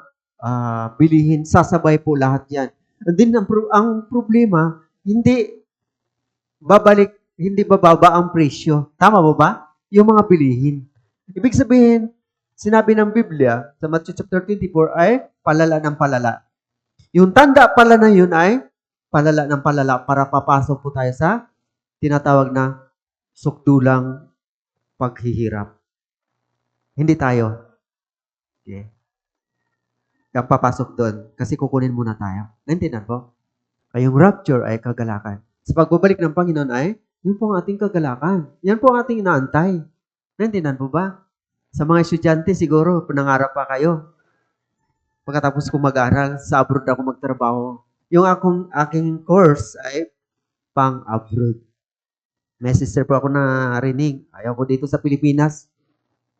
Speaker 1: bilihin, sasabay po lahat yan. And then, ang problema, hindi bababa ang presyo. Tama ba ba? Yung mga bilihin. Ibig sabihin, sinabi ng Biblia sa Matthew chapter 24 ay palala ng palala. Yung tanda pala na yun ay palala ng palala para papasok po tayo sa tinatawag na sukdulang paghihirap. Hindi tayo. Okay. kang papasok doon kasi kukunin muna tayo. Naintindihan po? Kayong rapture ay kagalakan. Sa pagbabalik ng Panginoon ay, yun po ang ating kagalakan. Yan po ang ating inaantay. Naintindihan po ba? Sa mga estudyante, siguro, panangarap pa kayo. Pagkatapos ko mag-aral, sa abroad ako magtrabaho. Yung aking course ay pang-abroad. May sister po ako narinig. Ayaw ko dito sa Pilipinas.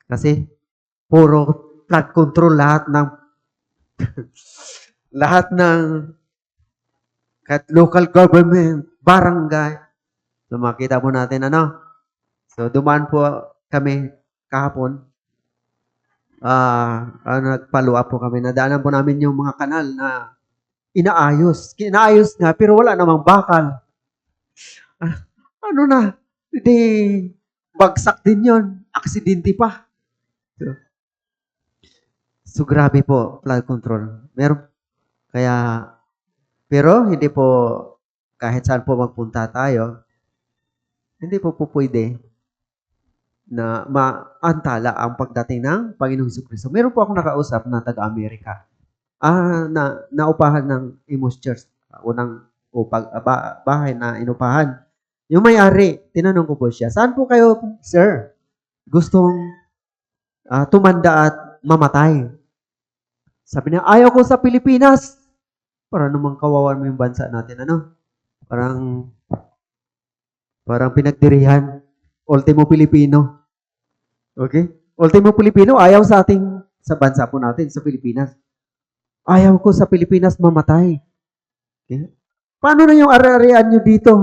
Speaker 1: Kasi, puro flood control lahat ng kahit local government, barangay. So, makita po natin, So, dumaan po kami kahapon. Nag-follow up po kami. Nadaanan po namin yung mga kanal na inaayos. Inaayos nga, pero wala namang bakal. Ano na? Hindi, bagsak din yon. Aksidente pa. So, grabe po, flood control. Pero hindi po, kahit saan po magpunta tayo, hindi po pwede na maantala ang pagdating ng Panginoong Jesucristo. Meron po akong nakausap na taga-Amerika. Naupahan ng Imus Church. Unang bahay na inupahan. Yung may-ari, tinanong ko po siya, saan po kayo, sir? Gustong tumanda at mamatay. Sabi niya, ayaw ko sa Pilipinas. Para namang kawawan mo yung bansa natin, Parang pinagdirihan. Ultimo Pilipino. Okay? Ultimo Pilipino, ayaw sa bansa po natin, sa Pilipinas. Ayaw ko sa Pilipinas mamatay. Okay? Paano na yung ari-arian nyo dito?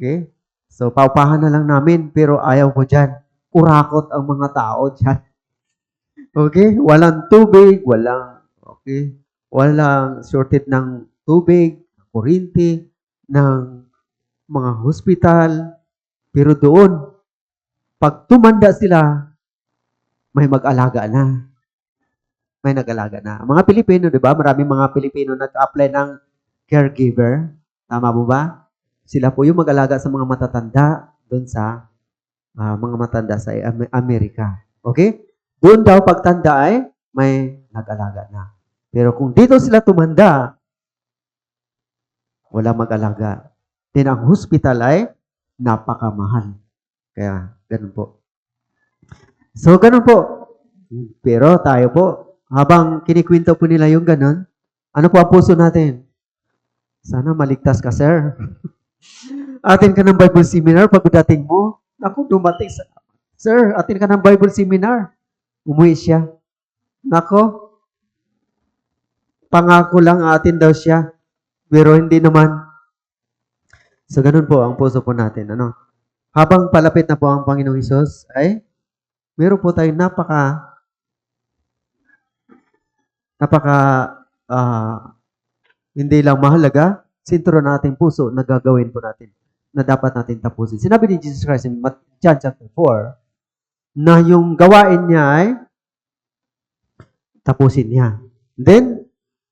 Speaker 1: Okay? So, paupahan na lang namin, pero ayaw ko dyan. Kurakot ang mga tao dyan. Okay? Walang tubig, walang shortage ng tubig, kuryente, ng mga hospital. Pero doon, pag tumanda sila, may mag-alaga na. May nag-alaga na. Mga Pilipino, di ba? Maraming mga Pilipino nag-apply ng caregiver. Tama mo ba? Sila po yung mag-alaga sa mga matatanda doon sa mga matanda sa Amerika. Okay? Doon daw pagtanda ay may nag-alaga na. Pero kung dito sila tumanda, wala mag-alaga. Then ang hospital ay napakamahal. Kaya, ganun po. So, ganun po. Pero tayo po, habang kinikwento po nila yung ganun, ano po ang puso natin? Sana maligtas ka, sir. Atin ka ng Bible seminar pagdating mo. Naku, dumating sa... Sir, atin ka ng Bible seminar. Umuwi siya. Nako, pangako lang atin daw siya. Pero hindi naman. So, ganun po ang puso po natin. Habang palapit na po ang Panginoong Hesus, ay meron po tayong hindi lang mahalaga, sentro na ating puso na gagawin po natin, na dapat natin tapusin. Sinabi ni Jesus Christ in John chapter 4, na yung gawain niya ay tapusin niya. Then,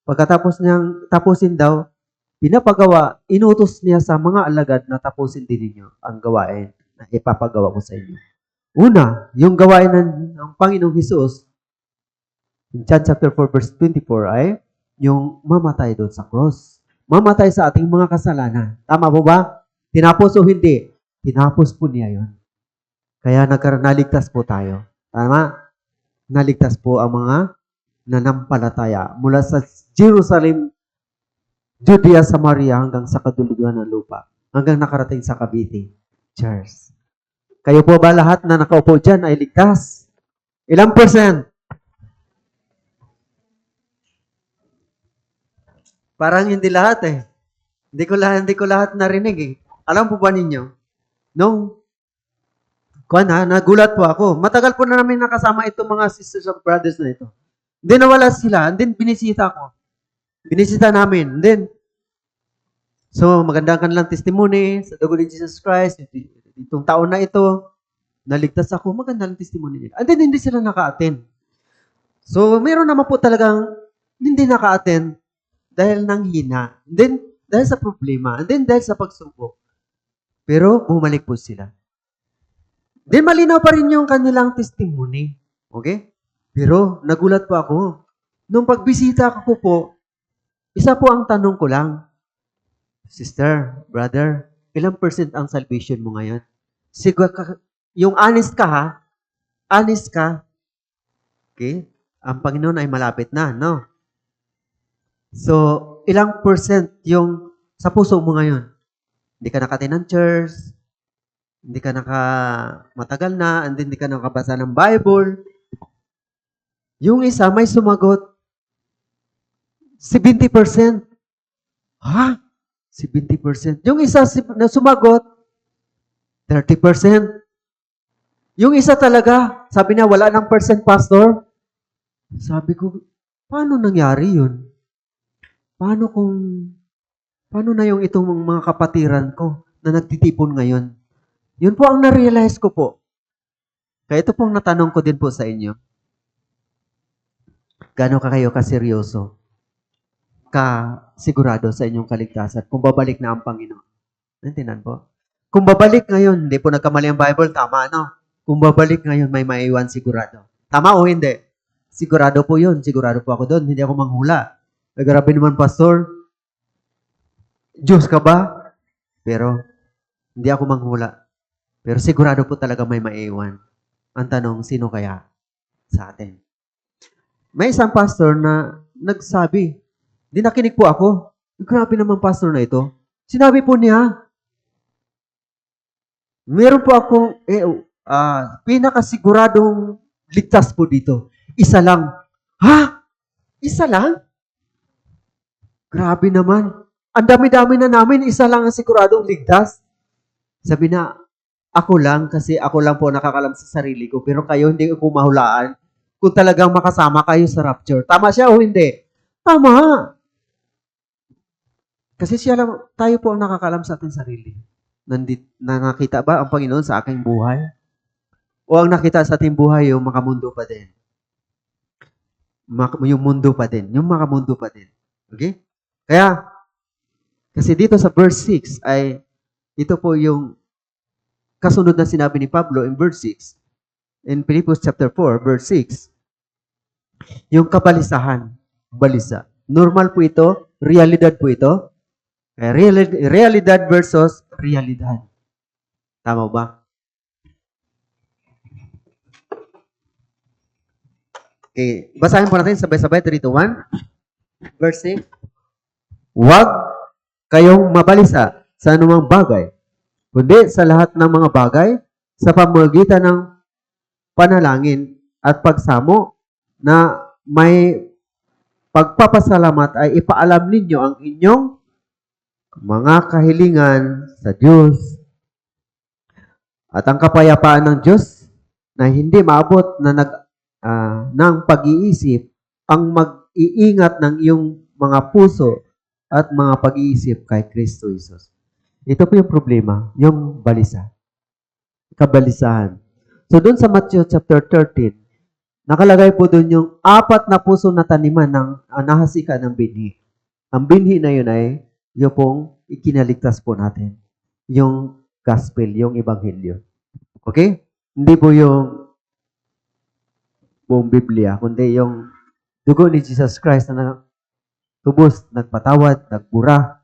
Speaker 1: pagkatapos niyang tapusin daw, pinapagawa, inutos niya sa mga alagad na tapusin din ninyo ang gawain na ipapagawa ko sa inyo. Una, yung gawain ng Panginoong Hesus, in John chapter 4 verse 24 ay yung mamatay doon sa cross. Mamatay sa ating mga kasalanan. Tama po ba? Tinapos o hindi? Tinapos po niya yun. Kaya naligtas po tayo. Tama? Naligtas po ang mga nanampalataya mula sa Jerusalem, Judea, Samaria, hanggang sa kadulugan ng lupa. Hanggang nakarating sa Cavite. Cheers. Kayo po ba lahat na nakaupo dyan ay ligtas? Ilang percent? Parang hindi lahat eh. Hindi ko lahat narinig eh. Alam po ba ninyo? Nagulat po ako. Matagal po na namin nakasama itong mga sisters and brothers na ito. Then nawala sila. And then binisita ko. Binisita namin. Then, so maganda ka lang testimony sa dugo ni Jesus Christ. Itong taon na ito, naligtas ako. Maganda lang testimony nila. And then hindi sila naka-attend. So meron naman po talagang hindi naka-attend dahil nang hina. And then dahil sa problema. And then dahil sa pagsubok. Pero bumalik po sila. Then malinaw pa rin yung kanilang testimony. Okay? Pero nagulat po ako. Nung pagbisita ko po, isa po ang tanong ko lang, sister, brother, ilang percent ang salvation mo ngayon? Siguro, yung honest ka ha, honest ka, okay? Ang Panginoon ay malapit na, no? So, ilang percent yung sa puso mo ngayon? Hindi ka nakati ng church, hindi ka matagal na, and hindi ka nakabasa ng Bible. Yung isa may sumagot, 70%. Ha? 70%. Yung isa na sumagot, 30%. Yung isa talaga, sabi niya, wala ng percent, pastor. Sabi ko, paano nangyari yun? Paano na yung itong mga kapatiran ko na nagtitipon ngayon? Yun po ang na-realize ko po. Kaya ito pong natanong ko din po sa inyo. Gaano ka kayo kaseryoso? Sigurado sa inyong kaligtasan kung babalik na ang Panginoon? Nantinan po? Kung babalik ngayon, hindi po nagkamali ang Bible, tama, no? Kung babalik ngayon, may maiwan sigurado. Tama o hindi? Sigurado po yun. Sigurado po ako doon. Hindi ako manghula. Grabe naman, pastor. Diyos ka ba? Pero, hindi ako manghula. Pero sigurado po talaga may maiwan. Ang tanong, sino kaya sa atin? May isang pastor na nagsabi, di nakinig po ako. Grabe naman pastor na ito. Sinabi po niya, meron po akong pinakasiguradong ligtas po dito. Isa lang. Ha? Isa lang? Grabe naman. Ang dami-dami na namin, isa lang ang siguradong ligtas. Sabi na, ako lang kasi ako lang po nakakalam sa sarili ko, pero kayo hindi ko mahulaan kung talagang makasama kayo sa rapture. Tama siya o hindi? Tama. Kasi tayo po ang nakakalam sa ating sarili. Nakita ba ang Panginoon sa aking buhay? O ang nakita sa ating buhay yung makamundo pa din? Yung mundo pa din. Yung makamundo pa din. Okay? Kaya, kasi dito sa verse 6 ay, ito po yung kasunod na sinabi ni Pablo in verse 6. In Philippians chapter 4, verse 6. Yung kabalisahan. Balisa. Normal po ito. Realidad po ito. Realidad versus realidad. Tama ba? Okay. Basahin po natin sabay-sabay. 3, 2, 1. Verse 6. Huwag kayong mabalisa sa anumang bagay, kundi sa lahat ng mga bagay, sa pamamagitan ng panalangin at pagsamo na may pagpapasalamat ay ipaalam ninyo ang inyong mga kahilingan sa Diyos. At ang kapayapaan ng Diyos na hindi maabot na ng pag-iisip ang mag-iingat ng iyong mga puso at mga pag-iisip kay Kristo Jesus. Ito po yung problema, yung balisa. Kabalisahan. So, doon sa Matthew chapter 13, nakalagay po doon yung 4 na puso na taniman ng nahasika ng binhi. Ang binhi na yun ay yung pong ikinaligtas po natin. Yung gospel, yung ebanghelyo. Okay? Hindi po yung buong Biblia, kundi yung dugo ni Jesus Christ na tubos, nagpatawad, nagbura,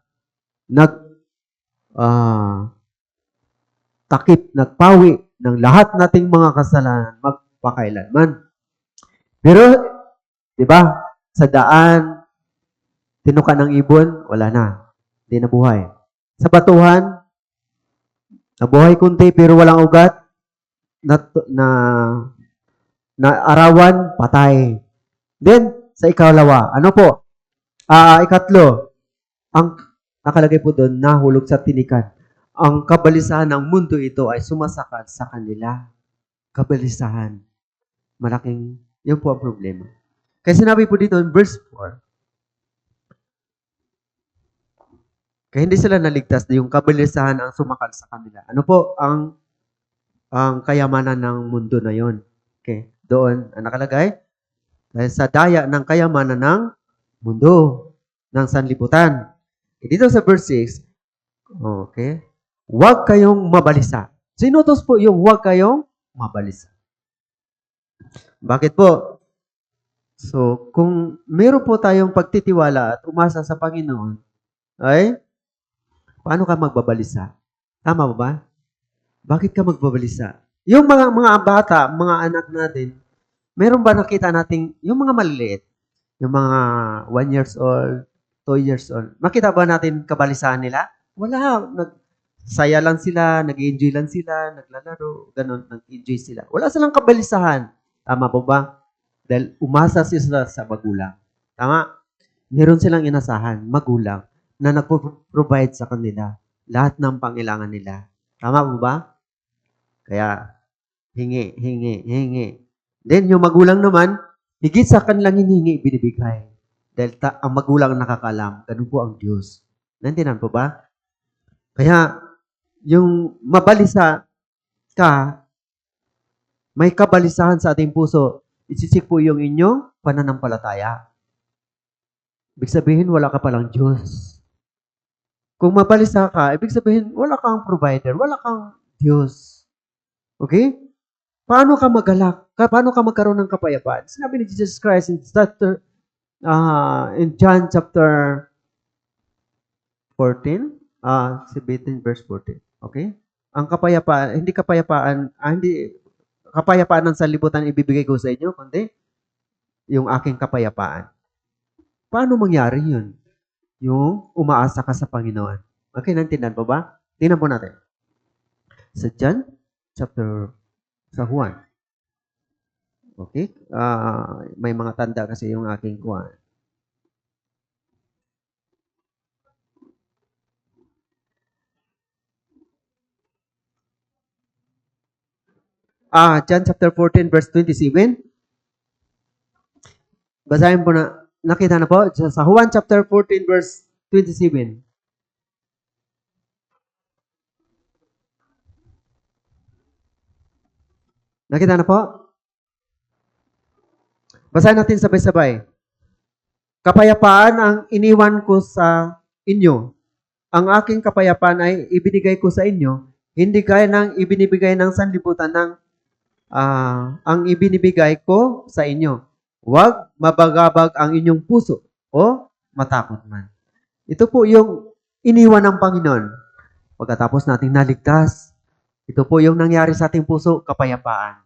Speaker 1: takip, nagpawi ng lahat nating mga kasalanan magpakailanman. Pero, di ba, sa daan, tinuka ng ibon, wala na. Hindi nabuhay. Sa batuhan, nabuhay kunti pero walang ugat, na arawan, patay. Then, sa ikalawa, ano po? Ikatlo, ang nakalagay po doon, nahulog sa tinikan. Ang kabalisahan ng mundo ito ay sumasakal sa kanila. Kabalisahan. Malaking, yun po ang problema. Kaya sinabi po dito in verse 4, kaya hindi sila naligtas na yung kabalisahan ang sumakal sa kanila. Ano po ang kayamanan ng mundo na yon? Okay. Doon, ang nakalagay, dahil sa daya ng kayamanan ng mundo, ng sanlibutan. Dito sa verse 6, okay, huwag kayong mabalisa. Sinutos po yung huwag kayong mabalisa. Bakit po? So, kung meron po tayong pagtitiwala at umasa sa Panginoon, ay paano ka magbabalisa? Tama ba ba? Bakit ka magbabalisa? Yung mga bata, mga anak natin, meron ba nakita nating, yung mga maliliit, yung mga 1 years old, 2 years old, makita ba natin kabalisahan nila? Wala. Saya lang sila, nag-enjoy lang sila, naglalaro, ganun, nag-enjoy sila. Wala silang kabalisahan. Tama po ba? Dahil umasa sila sa magulang. Tama? Meron silang inasahan, magulang, na nagpo-provide sa kanila lahat ng pangailangan nila. Tama po ba? Kaya, hingi, hingi, hingi. Then, yung magulang naman, higit sa kanilang hinihingi, binibigay. Dahil ang magulang ang nakakalam. Ganun po ang Diyos. Nandiyan po ba? Kaya, yung mabalisa ka, may kabalisahan sa ating puso, isisik po yung inyong pananampalataya. Ibig sabihin, wala ka palang Diyos. Kung mabalisa ka, ibig sabihin, wala kang provider, wala kang Diyos. Okay? Paano ka magalak? Paano ka magkaroon ng kapayapaan? Sinabi ni Jesus Christ in John chapter 14, 17 verse 14. Okay? Ang kapayapaan, hindi kapayapaan ng sanlibutan ibibigay ko sa inyo, kundi yung aking kapayapaan. Paano mangyari yun? Yung umaasa ka sa Panginoon. Okay, naintindihan po ba? Tingnan po natin. Sa John sa Juan. Okay? May mga tanda kasi yung aking kuwan. John chapter 14 verse 27. Basahin po na, nakita na po, sa Juan chapter 14 verse 27. Nakita na po? Basahin natin sabay-sabay. Kapayapaan ang iniwan ko sa inyo. Ang aking kapayapaan ay ibinigay ko sa inyo, hindi kaya ng ibinibigay ng sanlibutan ng ang ibinibigay ko sa inyo. Huwag mabagabag ang inyong puso o matakot man. Ito po yung iniwan ng Panginoon. Pagkatapos nating naligtas, ito po yung nangyari sa ating puso, kapayapaan.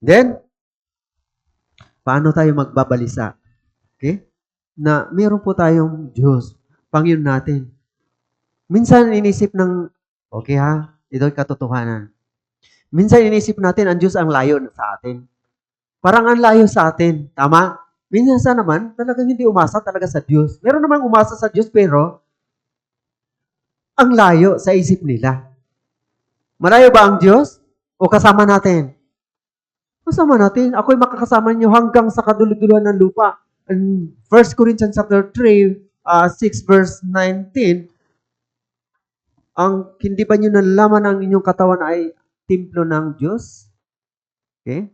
Speaker 1: Then, paano tayo magbabalisa? Okay? Na meron po tayong Diyos, Panginoon natin. Minsan inisip ng, okay ha, ito'y katotohanan. Minsan inisip natin, ang Diyos ang layo sa atin. Parang ang layo sa atin. Tama? Minsan naman, talagang hindi umasa talaga sa Diyos. Meron namang umasa sa Diyos, pero ang layo sa isip nila. Malayo ba ang Diyos? O kasama natin? Kasama natin. Ako'y makakasama niyo hanggang sa kaduluduluhan ng lupa. In 1 Corinthians chapter 3, 6 verse 19, hindi ba niyo nalalaman ang inyong katawan ay templo ng Diyos? Okay?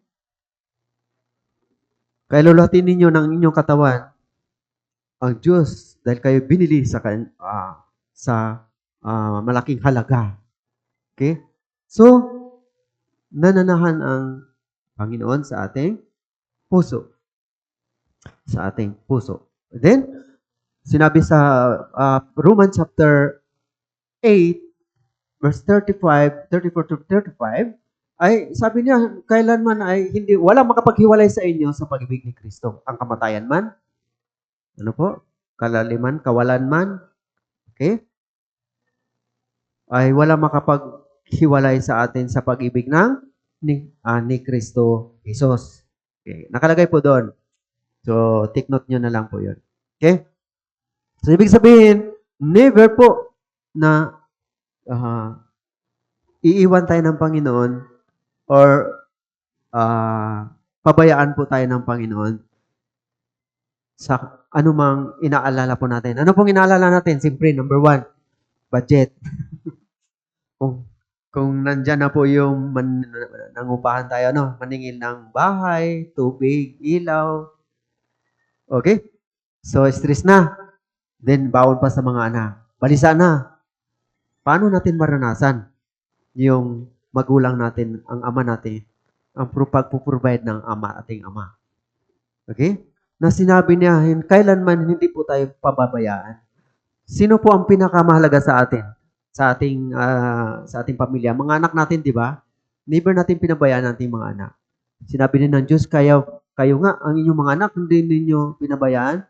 Speaker 1: Kaya luluhatin ninyo ng inyong katawan ang Diyos dahil kayo binili sa malaking halaga. Okay? So, nananahan ang Panginoon sa ating puso. Sa ating puso. Then, sinabi sa Romans chapter 8, verse 34 to 35, ay sabi niya, kailanman ay walang makapaghiwalay sa inyo sa pag-ibig ni Kristo. Ang kamatayan man, ano po, kalaliman, kawalan man, okay, ay walang makapaghiwalay sa atin sa pag-ibig ni Kristo Jesus. Okay, nakalagay po doon. So, take note nyo na lang po yun. Okay? So, ibig sabihin, never po na iiwan tayo ng Panginoon or pabayaan po tayo ng Panginoon sa anumang inaalala po natin. Ano pong inaalala natin? Siyempre, number 1, budget. kung nandyan na po yung nangupahan tayo, maningil ng bahay, tubig, ilaw. Okay? So, stress na. Then, bawon pa sa mga anak. Balisa na. Paano natin maranasan yung magulang natin, ang ama natin, ang pagpuprovide ng ating ama? Okay? Na sinabi niya, kailanman hindi po tayo pababayaan. Sino po ang pinakamahalaga sa atin? Sa ating pamilya. Mga anak natin, di ba? Never natin pinabayaan ang ating mga anak. Sinabi din ng Diyos, kayo nga, ang inyong mga anak, hindi ninyo pinabayaan.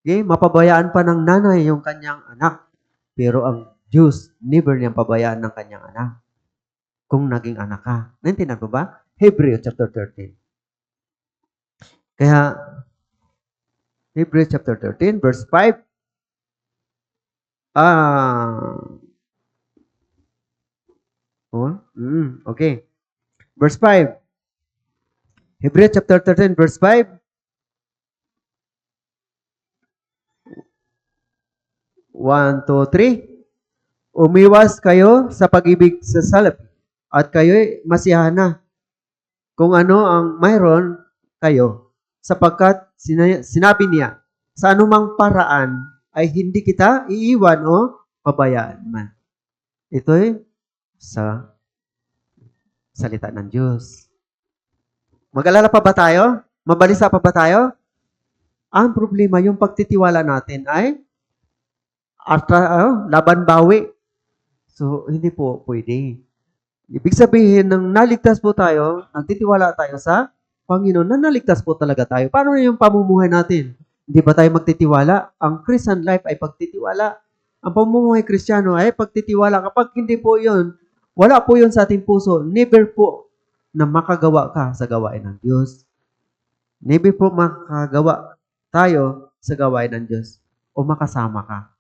Speaker 1: Okay? Mapabayaan pa ng nanay yung kanyang anak. Pero ang Diyos, never niyang pabayaan ng kanyang anak. Kung naging anak ka. Naintindihan po ba? Hebrews chapter 13. Kaya, Hebrews chapter 13, verse 5. Okay. Verse 5. Hebrews chapter 13, verse 5. 1, 2, 3. Umiwas kayo sa pag-ibig sa salapi at kayo'y masiyahan na kung ano ang mayroon kayo sapagkat sinabi niya, sa anumang paraan ay hindi kita iiwan o pabayaan man. Ito'y sa salita ng Diyos. Mag-alala pa ba tayo? Mabalisa pa ba tayo? Ang problema, yung pagtitiwala natin ay laban bawi. So, hindi po pwede. Ibig sabihin, nang naligtas po tayo, nagtitiwala tayo sa Panginoon, na naligtas po talaga tayo. Paano yung pamumuhay natin? Hindi ba tayo magtitiwala? Ang Christian life ay pagtitiwala. Ang pamumuhay Kristiyano ay pagtitiwala. Kapag hindi po yun, wala po yun sa ating puso. Never po na makagawa ka sa gawain ng Diyos. Never po makagawa tayo sa gawain ng Diyos o makasama ka.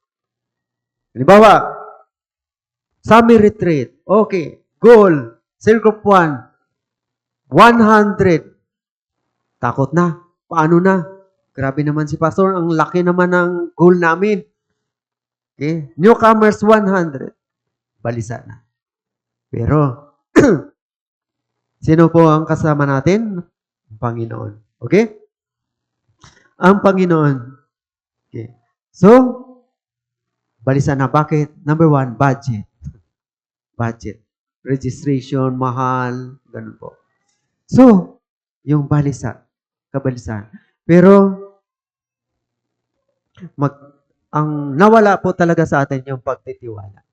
Speaker 1: Halimbawa, Summer retreat. Okay. Goal. Cell group 1. 100. Takot na. Paano na? Grabe naman si Pastor. Ang laki naman ng goal namin. Okay. Newcomers 100. Balisa na. Pero, sino po ang kasama natin? Ang Panginoon. Okay? Ang Panginoon. Okay. So, balisa na. Bakit? Number 1, budget. Budget. Registration, mahal, ganun po. So, yung kabalisan. Pero, ang nawala po talaga sa atin yung pagtitiwala.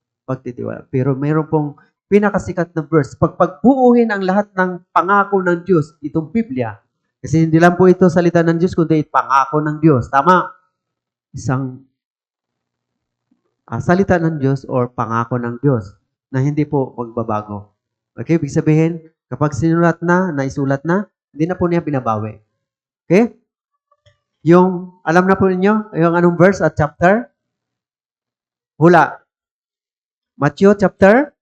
Speaker 1: Pero mayroon pong pinakasikat na verse. Pagbuuhin ang lahat ng pangako ng Diyos, itong Biblia, kasi hindi lang po ito salita ng Diyos, kundi pangako ng Diyos. Tama? Isang salita ng Diyos or pangako ng Diyos na hindi po magbabago. Okay? Ibig sabihin, kapag naisulat na, hindi na po niya binabawi. Okay? Alam na po ninyo, yung anong verse at chapter? Hula. Matthew chapter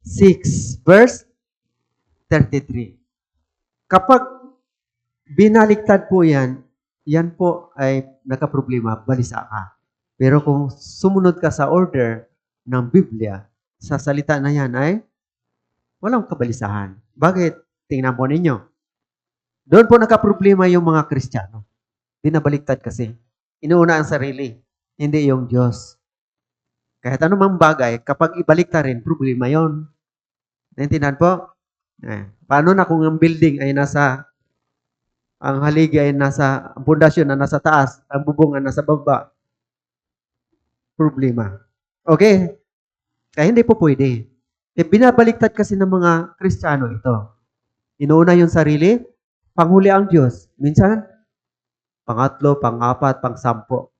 Speaker 1: 6, verse 33. Kapag binaliktad po yan po ay nagka-problema, balisa ka. Pero kung sumunod ka sa order ng Biblia, sa salita na yan ay walang kabalisahan. Bakit? Tingnan po ninyo. Doon po nagka-problema yung mga Kristiyano. Binabaliktad kasi. Inuuna ang sarili, hindi yung Diyos. Kahit anumang bagay, kapag ibaliktad rin, problema yon. Naintindihan po? Paano na kung ang building ay ang haligi ay ang pundasyon na nasa taas, ang bubong ay nasa baba? Problema. Okay? Kaya hindi po pwede. Binabaliktad kasi ng mga Kristiyano ito. Inuuna yung sarili, panghuli ang Diyos. Minsan, pangatlo, pang-apat, pang-sampo.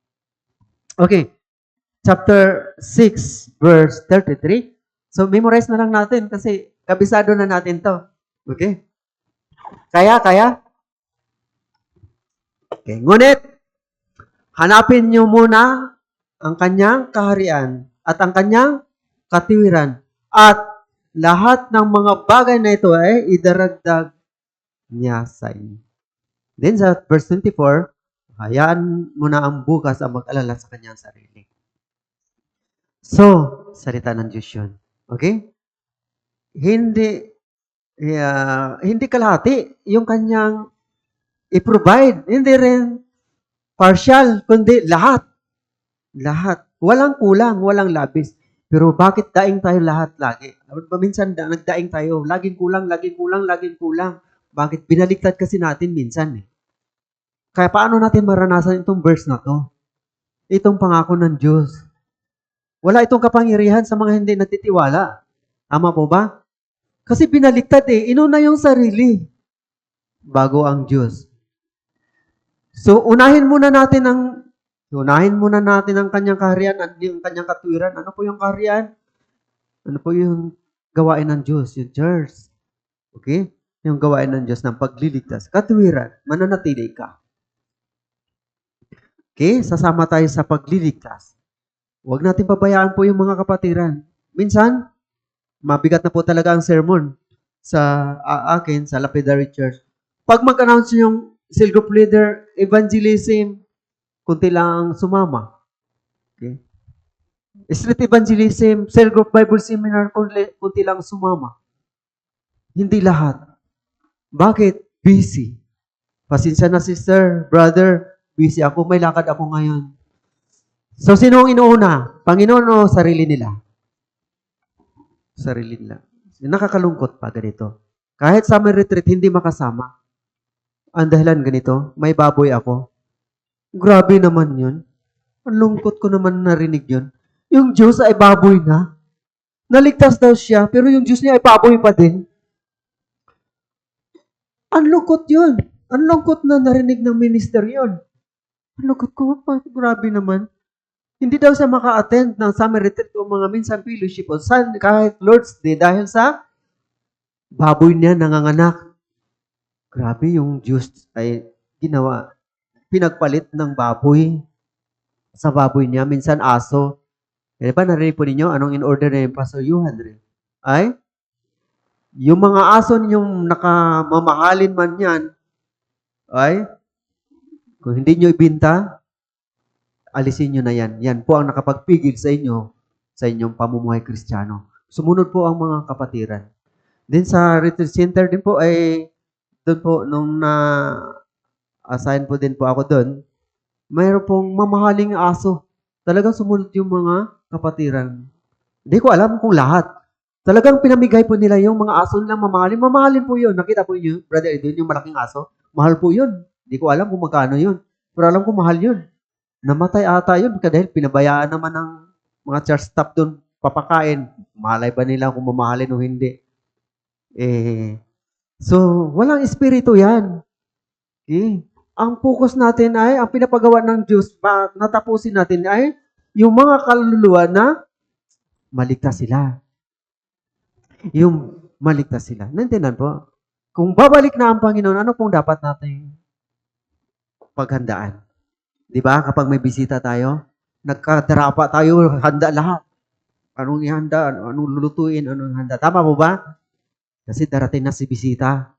Speaker 1: Okay. Chapter 6, verse 33. So, memorize na lang natin kasi kabisado na natin to. Okay? Kaya? Okay. Ngunit, hanapin nyo muna ang kanyang kaharian at ang kanyang katiwiran. At lahat ng mga bagay na ito ay idaragdag niya sa inyo. Then sa verse 24, hayaan mo na ang bukas ang mag-alala sa kanyang sarili. So, salita ng Diyos yun. Okay? Hindi kalahati yung kanyang i-provide. Hindi rin partial, kundi lahat. Lahat. Walang kulang, walang labis. Pero bakit daing tayo lahat lagi? Minsan nagdaing tayo, laging kulang. Bakit? Binaliktad kasi natin minsan. Kaya paano natin maranasan itong verse na to? Itong pangako ng Diyos. Wala itong kapangyarihan sa mga hindi nagtitiwala. Tama po ba? Kasi binaliktad inuna yung sarili bago ang Diyos. So, unahin muna natin ang kanyang kaharian, yung kanyang katwiran. Ano po yung kaharian? Ano po yung gawain ng Diyos? Yung church. Okay? Yung gawain ng Diyos ng pagliligtas. Katwiran, mananatili ka. Okay? Sasama tayo sa pagliligtas. Huwag natin pabayaan po yung mga kapatiran. Minsan, mabigat na po talaga ang sermon sa akin, sa Lapidary Church. Pag mag-announce yung cell group leader, evangelism, kunti lang ang sumama. Okay? Street evangelism, cell group Bible seminar, kunti lang sumama. Hindi lahat. Bakit? Busy. Pasensya na sister, brother, busy ako, may lakad ako ngayon. So, sino ang inuuna? Panginoon o sarili nila? Sarili nila. Nakakalungkot pa ganito. Kahit summer retreat, hindi makasama. Ang dahilan ganito, may baboy ako. Grabe naman yun. Ang lungkot ko naman narinig yun. Yung Diyos ay baboy na. Naligtas daw siya, pero yung Diyos niya ay baboy pa din. Ang lungkot yun. Ang lungkot na narinig ng minister yun. Ang lungkot ko, grabe naman. Hindi daw siya maka-attend ng summer retreat o mga minsan fellowship o kahit Lord's Day dahil sa baboy niya nanganganak. Grabe, yung Diyos ay ginawa, pinagpalit ng baboy sa baboy niya. Minsan aso. Di ba narinig po ninyo anong in-order na yung Pastor Yuhan? Ay, yung mga aso ninyong nakamamahalin man yan, ay, kung hindi nyo ibinta, alisin nyo na yan. Yan po ang nakapagpigil sa inyo, sa inyong pamumuhay Kristiyano. Sumunod po ang mga kapatiran. Then sa retreat center din po ay, doon po, nung na-assign po din po ako doon, mayroon pong mamahaling aso. Talagang sumunod yung mga kapatiran. Hindi ko alam kung lahat. Talagang pinamigay po nila yung mga aso nilang mamahalin. Mamahalin po yun. Nakita po yun, Brother Edwin, yung malaking aso. Mahal po yun. Hindi ko alam kung magkano yun. Pero alam ko mahal yun. Namatay ata yun dahil pinabayaan naman ng mga church staff doon papakain. Malay ba nila kung mamahalin o hindi? So, walang espiritu yan. Okay? Ang focus natin ay, ang pinapagawa ng Diyos, natapusin natin ay, yung mga kaluluwa na maligtas sila. Yung maligtas sila. Naintindihan po? Kung babalik na ang Panginoon, ano pong dapat natin paghandaan? Di ba? Kapag may bisita tayo, nagkadarapa tayo, handa lahat. Anong ihanda? Anong lulutuin? Anong handa? Tama po ba? Kasi darating na si bisita.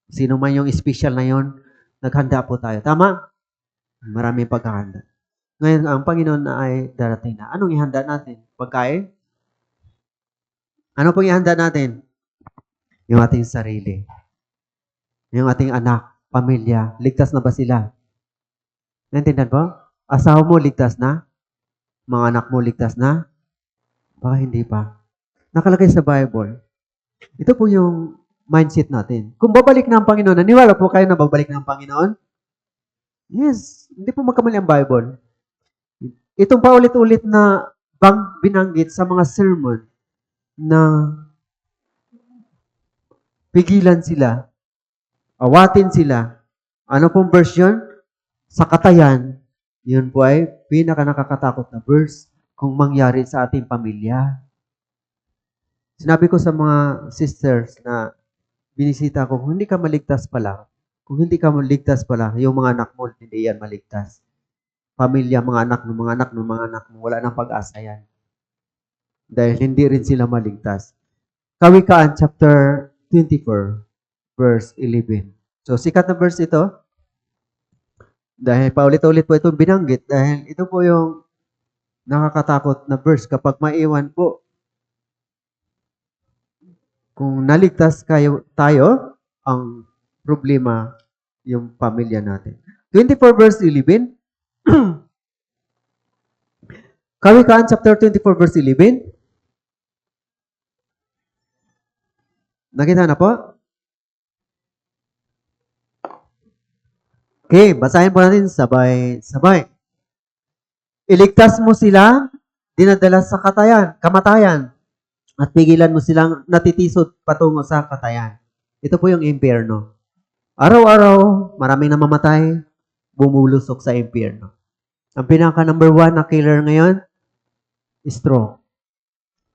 Speaker 1: Sino man yung special na yon, naghanda po tayo. Tama? Maraming paghahanda. Ngayon, ang Panginoon na ay darating na. Anong ihanda natin? Pagkain? Ano pong ihanda natin? Yung ating sarili. Yung ating anak, pamilya. Ligtas na ba sila? Naintindihan po? Asawa mo, ligtas na? Mga anak mo, ligtas na? Baka hindi pa. Nakalagay sa Bible. Ito po yung mindset natin. Kung babalik na ang Panginoon, naniwala po kayo na babalik na ang Panginoon? Yes. Hindi po magkamali ang Bible. Itong paulit-ulit na binanggit sa mga sermon na pigilan sila, awatin sila. Ano pong verse yun? Sa katayan, yun po ay pinaka-nakakatakot na verse kung mangyari sa ating pamilya. Sinabi ko sa mga sisters na binisita ko, kung hindi ka maligtas pala, yung mga anak mo, hindi yan maligtas. Pamilya, mga anak mo, wala nang pag-asa yan. Dahil hindi rin sila maligtas. Kawikaan, chapter 24, verse 11. So, sikat na verse ito. Dahil paulit-ulit po itong binanggit, dahil ito po yung nakakatakot na verse kapag maiwan po. Kung naligtas tayo, ang problema yung pamilya natin. 24 verse 11. Kawikaan chapter 24 verse 11. Nakita na po? Okay, basahin po natin sabay. Iligtas mo sila, dinadala sa kamatayan, at pigilan mo silang natitisod patungo sa katayan. Ito po yung impyerno. Araw-araw, maraming namamatay, bumulusok sa impyerno. Ang pinaka number 1 na killer ngayon, stroke.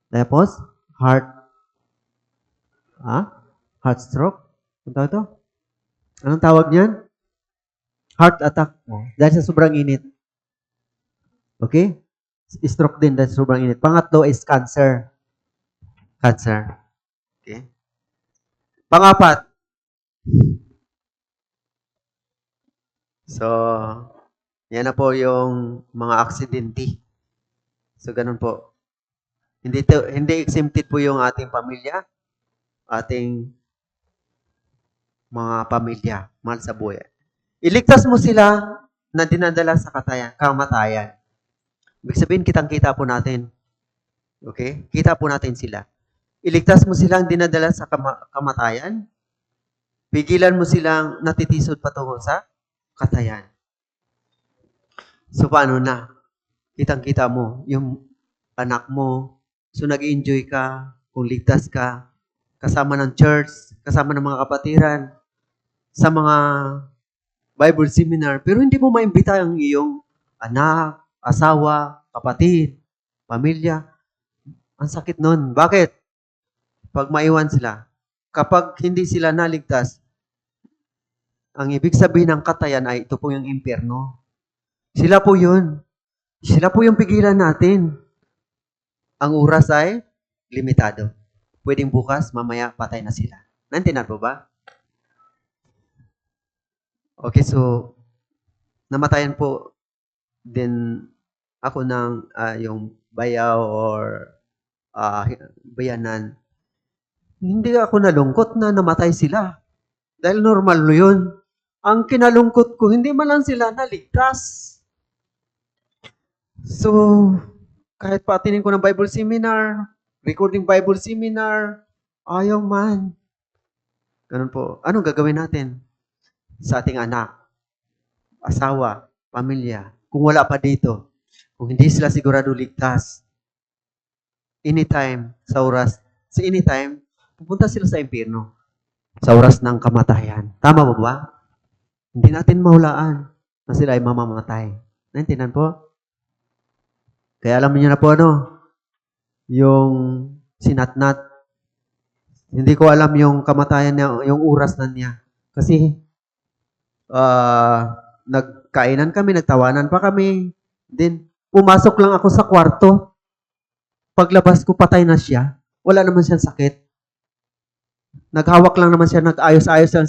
Speaker 1: Tapos, heart stroke? Ano tawag ito? Anong tawag niyan? Heart attack. Dahil sa sobrang init. Okay? Stroke din dahil sa sobrang init. Pangatlo is cancer. Cancer. Okay? Pangapat. So, yan na po yung mga aksidente. So, ganun po. Hindi exempted po yung ating pamilya, ating mga pamilya, mahal sa buhay. Iligtas mo sila na dinadala sa kamatayan. Ibig sabihin, kitang-kita po natin. Okay? Kita po natin sila. Iligtas mo silang dinadala sa kamatayan. Pigilan mo silang natitisod patungo sa katayan. So, paano na? Kitang-kita mo, yung anak mo, so nag-enjoy ka, kung ligtas ka, kasama ng church, kasama ng mga kapatiran, sa mga Bible seminar, pero hindi mo maimbita ang iyong anak, asawa, kapatid, pamilya. Ang sakit nun. Bakit? Pag maiwan sila, kapag hindi sila naligtas, ang ibig sabihin ng katayan ay ito po yung impyerno. Sila po yun. Sila po yung pigilan natin. Ang oras ay limitado. Pwedeng bukas, mamaya patay na sila. Naintindihan po ba? Okay, so namatayan po din ako ng yung bayaw or bayanan. Hindi ako nalungkot na namatay sila. Dahil normal yun. Ang kinalungkot ko, hindi man lang sila naligtas. So, kahit paatinin ko ng Bible seminar, recording Bible seminar, ayaw man. Ganun po. Anong gagawin natin sa ating anak, asawa, pamilya, kung wala pa dito, kung hindi sila sigurado ligtas, anytime, pupunta sila sa impyerno, sa oras ng kamatayan. Tama ba? Hindi natin mahulaan na sila ay mamamatay. Naintindihan po? Kaya alam niyo na po yung sinatnat. Hindi ko alam yung kamatayan niya, yung oras na niya. Kasi nagkainan kami, nagtawanan pa kami. Then, pumasok lang ako sa kwarto. Paglabas ko, patay na siya. Wala naman siyang sakit. Naghawak lang naman siya, nag-ayos-ayos lang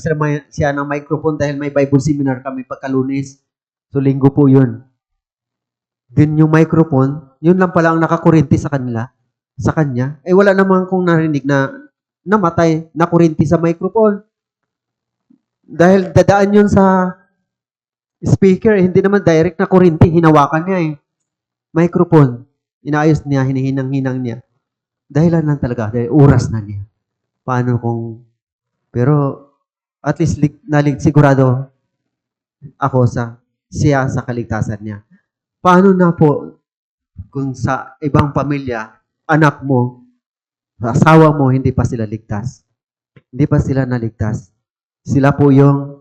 Speaker 1: siya ng microphone dahil may Bible seminar kami pagka-Lunes. So, linggo po yun. Then, yung microphone, yun lang pala ang nakakurinti sa kanya. Eh, wala naman kong narinig na namatay, nakurinti sa microphone. Dahil dadaan yun sa speaker, hindi naman direct na kurinti, hinawakan niya eh. Microphone, inaayos niya, hinihinang-hinang niya. Dahilan lang talaga, dahil oras na niya. Paano kung, pero at least sigurado ako siya sa kaligtasan niya. Paano na po kung sa ibang pamilya, anak mo, asawa mo, hindi pa sila ligtas? Hindi pa sila naligtas. Sila po yung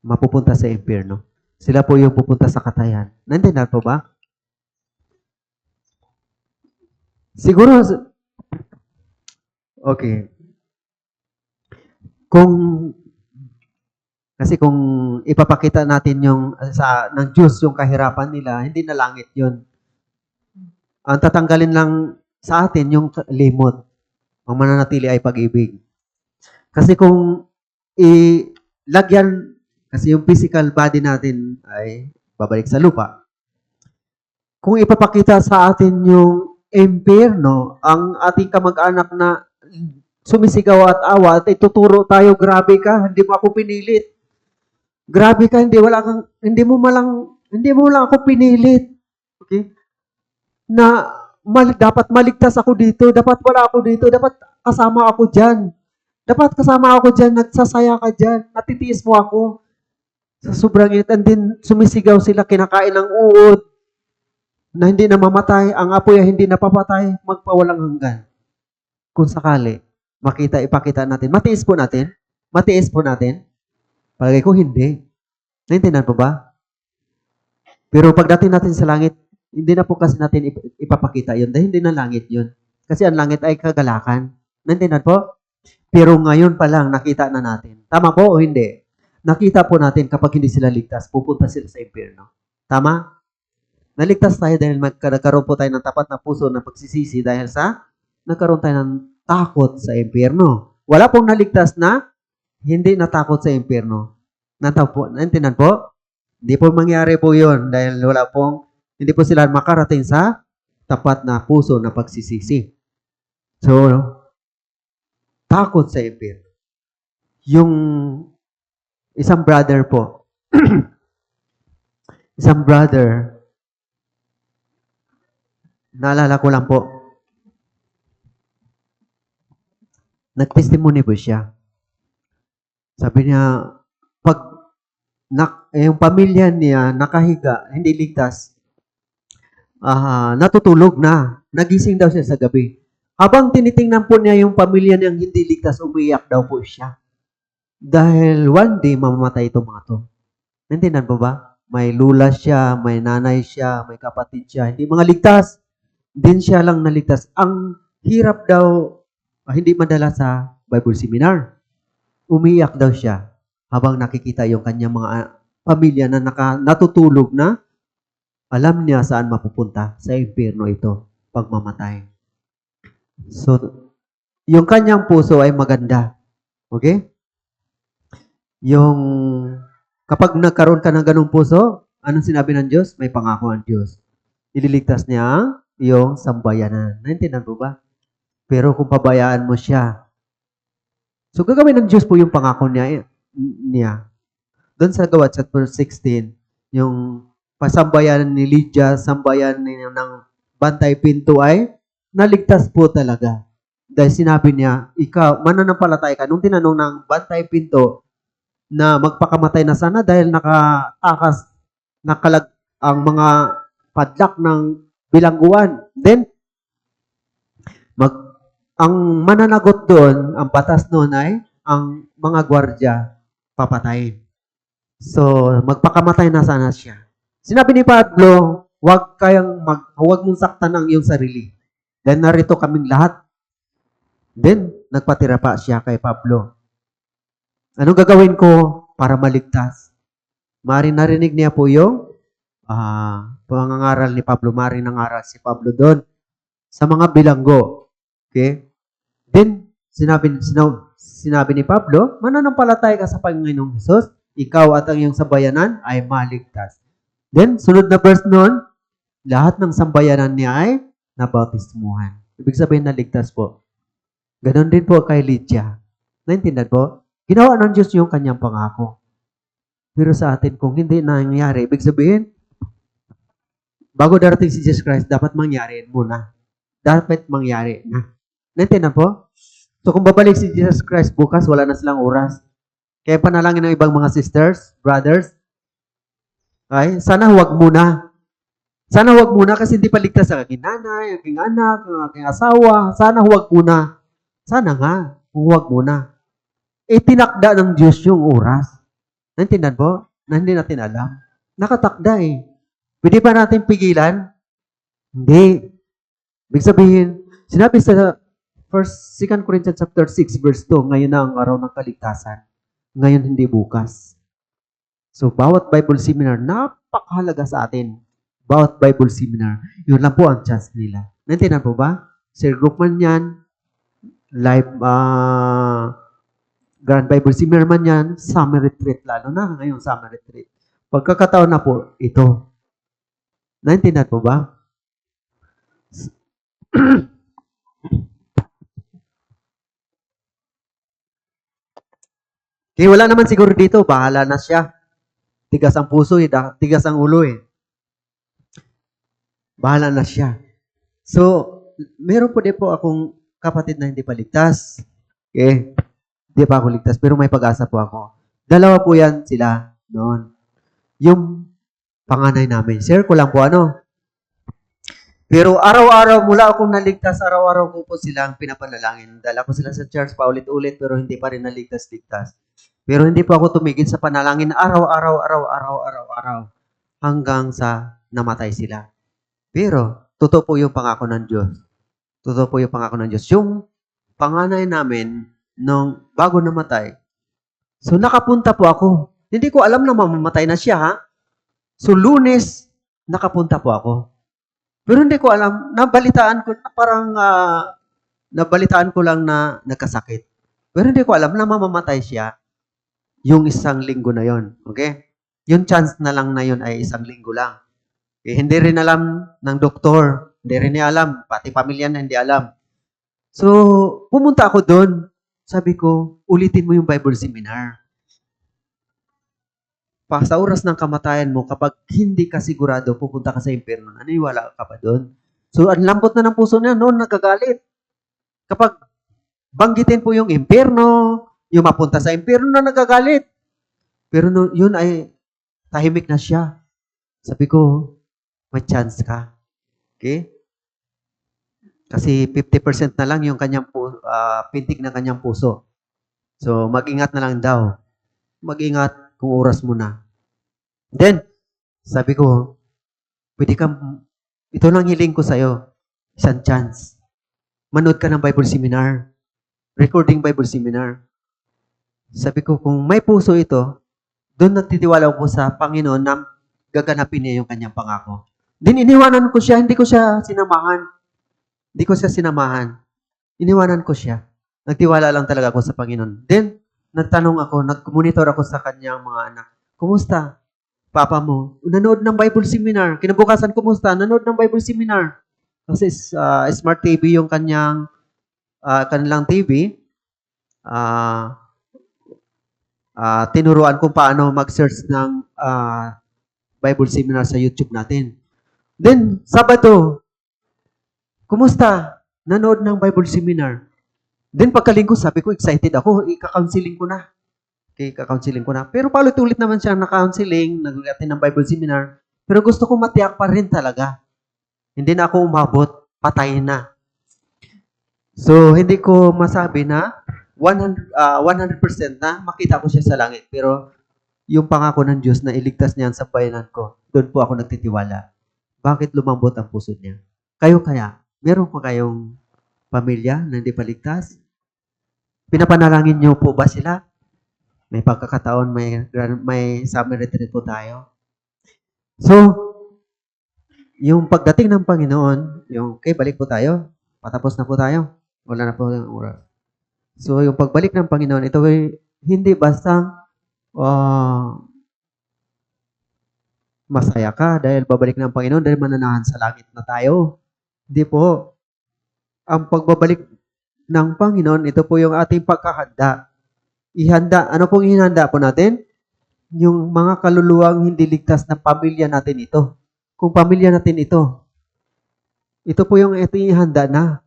Speaker 1: mapupunta sa impyerno. Sila po yung pupunta sa katayan. Nandiyan po ba? Siguro, okay. Kasi kung ipapakita natin yung ng Diyos yung kahirapan nila, hindi na langit yun. Ang tatanggalin lang sa atin yung limot. Ang mananatili ay pag-ibig. Kasi kung ilagyan, kasi yung physical body natin ay babalik sa lupa. Kung ipapakita sa atin yung impyerno, ang ating kamag-anak na sumisigaw at awa, at ituturo tayo, grabe ka, hindi mo ako pinilit. Grabe ka, hindi mo lang ako pinilit. Okay? Na dapat maligtas ako dito, dapat wala ako dito, dapat kasama ako dyan. Dapat kasama ako dyan, nagsasaya ka dyan, natitiis mo ako. Sa sobrang init, and then sumisigaw sila, kinakain ng uod, na hindi na mamatay, ang apoy ay hindi napapatay, magpawalang hanggan. Kung sakali, ipakita natin. Matiis po natin? Matiis po natin? Palagay ko hindi. Naintindihan po ba? Pero pagdating natin sa langit, hindi na po kasi natin ipapakita yun dahil hindi na langit yun. Kasi ang langit ay kagalakan. Naintindihan po? Pero ngayon pa lang nakita na natin. Tama po o hindi? Nakita po natin kapag hindi sila ligtas, pupunta sila sa impyerno. Tama? Naligtas tayo dahil nagkaroon po tayo ng tapat na puso na pagsisisi dahil sa nagkaroon tayo ng takot sa impyerno. Wala pong naligtas na hindi natakot sa impyerno. Naintindihan po? Hindi po mangyari po yun dahil hindi po sila makarating sa tapat na puso na pagsisisi. So, takot sa impyerno. Yung isang brother po, naalala ko lang po, nag-testimony po siya. Sabi niya, yung pamilya niya nakahiga, hindi ligtas, natutulog na. Nagising daw siya sa gabi. Habang tinitingnan po niya yung pamilya niyang hindi ligtas, umiyak daw po siya. Dahil one day, mamamatay itong mga to. Naintindihan po ba? May lula siya, may nanay siya, may kapatid siya. Hindi mga ligtas. Din siya lang naligtas. Ang hirap daw, hindi madala sa Bible seminar. Umiyak daw siya habang nakikita yung kanyang mga pamilya na natutulog na alam niya saan mapupunta sa impyerno ito pag mamatay. So, yung kanyang puso ay maganda. Okay? Yung kapag nagkaroon ka ng ganung puso, anong sinabi ng Diyos? May pangako ang Diyos. Ililigtas niya yung sambayanan. Naintindihan po ba? Pero kung pabayaan mo siya, so gagawin ng Diyos po yung pangako niya. Doon sa Gawa chapter 16, yung pasambayanan ni Lydia, sambayan ng Bantay Pinto ay naligtas po talaga. Dahil sinabi niya, ikaw, mananampalataya ka. Nung tinanong ng Bantay Pinto na magpakamatay na sana dahil nakalag ang mga padlak ng bilangguan. Then, ang mananagot doon, ang batas noon ay ang mga gwardya papatayin. So, magpakamatay na sana siya. Sinabi ni Pablo, huwag mong saktan ang iyong sarili. Then, narito kaming lahat. Then, nagpatira pa siya kay Pablo. Anong gagawin ko para maligtas? Maring narinig niya po yung pangangaral ni Pablo. Maring nangaral si Pablo doon sa mga bilanggo. Okay? Then, sinabi ni Pablo, mananampalataya ka sa Panginoong Hesus, ikaw at ang iyong sambayanan ay maligtas. Then, sunod na verse noon, lahat ng sambayanan niya ay nabautismuhan. Ibig sabihin, naligtas po. Ganon din po kay Lydia. Naintindihan po? Ginawa ng Diyos yung kanyang pangako. Pero sa atin, kung hindi nangyari, ibig sabihin, bago darating si Jesus Christ, dapat mangyari muna. Dapat mangyari na. Naintindihan po? So kung babalik si Jesus Christ bukas, wala na silang oras. Kaya panalangin ng ibang mga sisters, brothers, okay? Sana huwag muna. Sana huwag muna kasi hindi paligtas ang aking nanay, aking anak, ang aking asawa. Sana huwag muna. Sana nga, huwag muna. Tinakda ng Diyos yung oras. Naintindihan po? Na hindi natin alam. Nakatakda eh. Pwede ba natin pigilan? Hindi. Ibig sabihin, sinabi sa 2 Corinthians chapter 6 verse 2, ngayon na ang araw ng kaligtasan. Ngayon hindi bukas. So, bawat Bible seminar, napakahalaga sa atin. Bawat Bible seminar, yun lang po ang chance nila. Naintindihan po ba? Sir group man yan, live, Grand Bible seminar man yan, summer retreat, lalo na ngayon summer retreat. Pagkakataon na po, ito. Naintindihan po ba? Kaya wala naman siguro dito, bahala na siya. Tigas ang puso eh, tigas ang ulo eh. Bahala na siya. So, meron po din po akong kapatid na hindi pa ligtas. Okay? Hindi pa ako ligtas, pero may pag-asa po ako. Dalawa po yan sila. noon. Yung panganay namin. Share ko lang po Pero araw-araw, mula akong naligtas, araw-araw ko po silang pinapanalangin. Dala ko sila sa church paulit-ulit, pero hindi pa rin naligtas-ligtas. Pero hindi po ako tumigil sa panalangin araw-araw, hanggang sa namatay sila. Pero, totoo po yung pangako ng Diyos. Totoo po yung pangako ng Diyos. Yung panganay namin, nung bago namatay, so nakapunta po ako. Hindi ko alam na mamamatay na siya, ha? So, Lunes, nakapunta po ako. Pero hindi ko alam, nabalitaan ko, nabalitaan ko lang na nagkasakit. Pero hindi ko alam na mamamatay siya yung isang linggo na yon. Okay? Yung chance na lang na yon ay isang linggo lang. Hindi rin alam ng doktor, hindi rin niya alam, pati pamilya na hindi alam. So, pumunta ako doon. Sabi ko, ulitin mo yung Bible seminar. Sa oras ng kamatayan mo, kapag hindi ka sigurado, pupunta ka sa impyerno, naniwala ka pa doon. So, ang lambot na ng puso niya, noon nagagalit. Kapag banggitin po yung impyerno, yung mapunta sa impyerno na nagagalit. Pero yun ay tahimik na siya. Sabi ko, may chance ka. Okay? Kasi 50% na lang yung kanyang pintig ng kanyang puso. So, mag-ingat na lang daw. Mag-ingat kung oras mo na. Then, sabi ko, ito lang hiling ko sa'yo, isang chance. Manood ka ng Bible seminar, recording Bible seminar. Sabi ko, kung may puso ito, doon nagtitiwala ko sa Panginoon na gaganapin niya yung kanyang pangako. Then, iniwanan ko siya, hindi ko siya sinamahan. Iniwanan ko siya. Nagtiwala lang talaga ako sa Panginoon. Then, nagtanong ako, nag-monitor ako sa kanyang mga anak. Kumusta? Papa mo, nanood ng Bible seminar. Kinabukasan, kumusta? Nanood ng Bible seminar. Kasi Smart TV yung kanilang TV. Tinuruan kung paano mag-search ng Bible seminar sa YouTube natin. Then, Sabado, kumusta? Nanood ng Bible seminar. Then, pagkalinggo, sabi ko, excited ako. Ika-counseling ko na. Okay, ka-counseling ko na. Pero paulit-ulit naman siya na-counseling, nag-attend ng Bible seminar. Pero gusto ko matiyak pa rin talaga. Hindi na ako umabot, patay na. So, hindi ko masabi na 100% na makita ko siya sa langit. Pero yung pangako ng Diyos na iligtas niya sa bayanan ko, doon po ako nagtitiwala. Bakit lumambot ang puso niya? Kayo kaya, meron pa kayong pamilya na hindi paligtas? Pinapanalangin niyo po ba sila? May pagkakataon, may summer retreat po tayo. So, yung pagdating ng Panginoon, balik po tayo. Patapos na po tayo. Wala na po yung oras. So, yung pagbalik ng Panginoon, ito ay hindi basta masaya ka dahil babalik ng Panginoon dahil mananahan sa langit na tayo. Hindi po. Ang pagbabalik ng Panginoon, ito po yung ating pagkahanda. Ano pong ihanda po natin? Yung mga kaluluwang hindi ligtas na pamilya natin ito. Kung pamilya natin ito po yung ihanda na.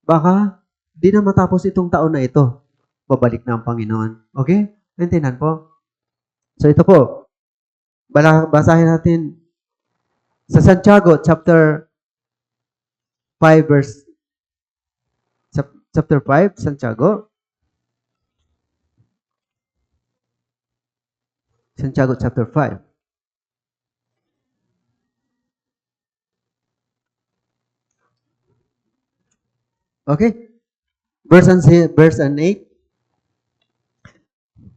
Speaker 1: Baka, di na matapos itong taon na ito. Babalik na ang Panginoon. Okay? Naintindihan po? So, ito po. Basahin natin sa Santiago, chapter 5, chapter 5, Santiago. Santiago chapter 5. Okay? Verse and 8.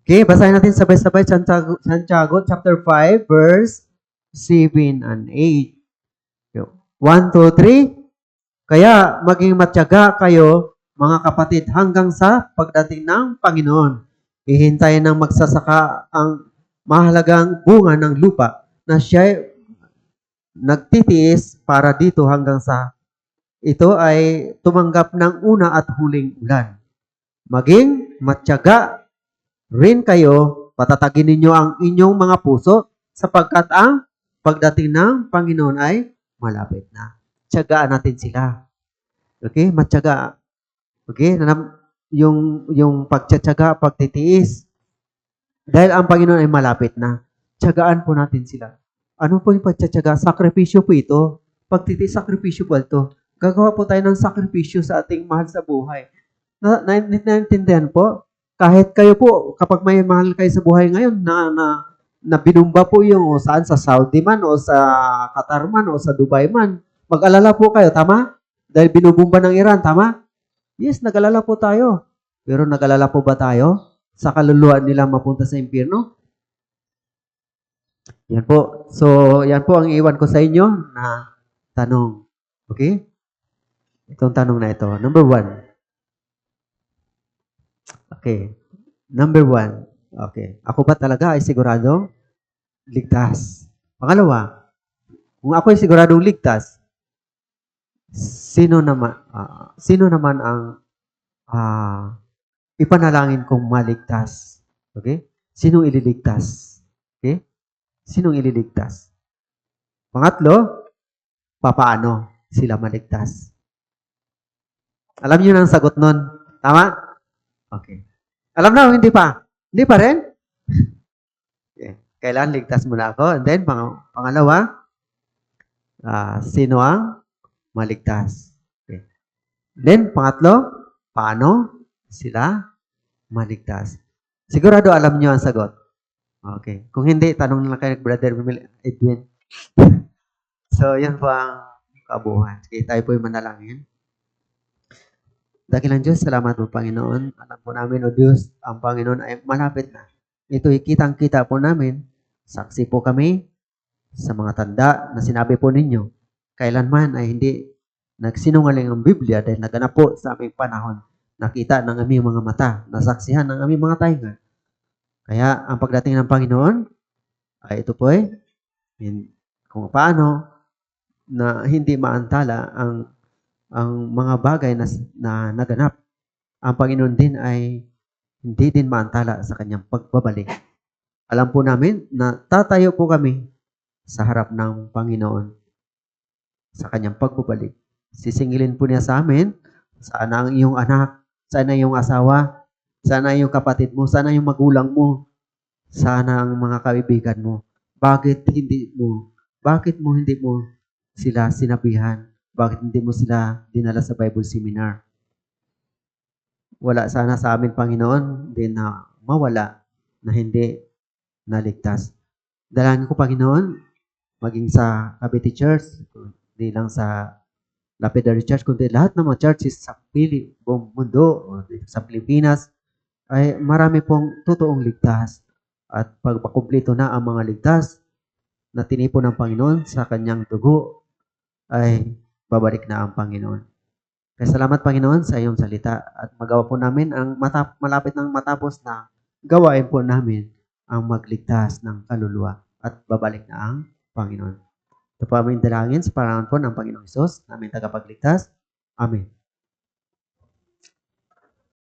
Speaker 1: Okay, basahin natin sabay-sabay Santiago chapter 5, verse 7 and 8. 1, 2, 3. Kaya maging matyaga kayo, mga kapatid, hanggang sa pagdating ng Panginoon. Hihintayin ng magsasaka ang mahalagang bunga ng lupa na siya nagtitiis para dito hanggang sa ito ay tumanggap ng una at huling ulan. Maging matyaga rin kayo, patatagin ninyo ang inyong mga puso sapagkat ang pagdating ng Panginoon ay malapit na. Tiyagaan natin sila. Okay? Matyaga. Okay? Yung pagtsatsaga, pagtitiis. Dahil ang Panginoon ay malapit na. tiyagaan po natin sila. Ano po yung pagtsatsaga? Sakripisyo po ito. Sakripisyo po ito. Gagawa po tayo ng sakripisyo sa ating mahal sa buhay. Naintindihan po? Kahit kayo po, kapag may mahal kayo sa buhay ngayon na binumba po yung saan, sa Saudi man o sa Qatar man o sa Dubai man, mag-alala po kayo, tama? Dahil binubumba ng Iran, tama? Yes, nag-alala po tayo. Pero nag-alala po ba tayo sa kaluluwa nila mapunta sa impyerno? Yan po. So, yan po ang iwan ko sa inyo na tanong. Okay? Itong tanong na ito. Number 1. Okay. Number 1. Okay. Ako ba talaga ay siguradong ligtas? Pangalawa, kung ako ay siguradong ligtas, sino naman ang ipanalangin kong maligtas? Okay? Sinong ililigtas? Okay? Sinong ililigtas? Pangatlo, papaano sila maligtas? Alam niyo na ang sagot nun. Tama? Okay. Alam na o hindi pa? Hindi pa rin? Okay. Kailangan ligtas muna ako. And then, pangalawa, sino ang maligtas? Okay. Then, pangatlo, paano sila maligtas? Sigurado alam niyo ang sagot. Okay. Kung hindi, tanong na kayo Brother Edwin. So, yan po ang kabuuan. Sige, tayo po yung manalangin. Dakilang Diyos, salamat po Panginoon. Alam po namin, O Diyos, ang Panginoon ay malapit na. Ito'y kitang-kita po namin. Saksi po kami sa mga tanda na sinabi po ninyo. Kailanman ay hindi nagsinungaling ang Biblia dahil naganap po sa aming panahon. Nakita ng aming mga mata, nasaksihan ng aming mga tainga. Kaya ang pagdating ng Panginoon ay ito po ay kung paano na hindi maantala ang mga bagay na naganap. Ang Panginoon din ay hindi din maantala sa kanyang pagbabalik. Alam po namin na tatayo po kami sa harap ng Panginoon sa kanyang pagbabalik. Sisingilin po niya sa amin, sana ang iyong anak, sana iyong asawa, sana iyong kapatid mo, sana iyong magulang mo, sana ang mga kaibigan mo. Bakit mo hindi mo sila sinabihan? Bakit hindi mo sila dinala sa Bible seminar? Wala sana sa amin, Panginoon, din na mawala na hindi naligtas. Dalangin ko, Panginoon, maging sa Cavite Church, hindi lang sa Lapidary Church, kundi lahat ng mga churches sa buong mundo, o sa Pilipinas, ay marami pong totoong ligtas. At pagpakumplito na ang mga ligtas na tinipon ng Panginoon sa kanyang dugo, ay babalik na ang Panginoon. Kaya salamat Panginoon sa iyong salita at magawa po namin ang malapit nang matapos na gawain po namin ang magligtas ng kaluluwa at babalik na ang Panginoon. Ito po aming dalangin sa pangalan po ng Panginoong Hesus, naming tagapagligtas. Amen.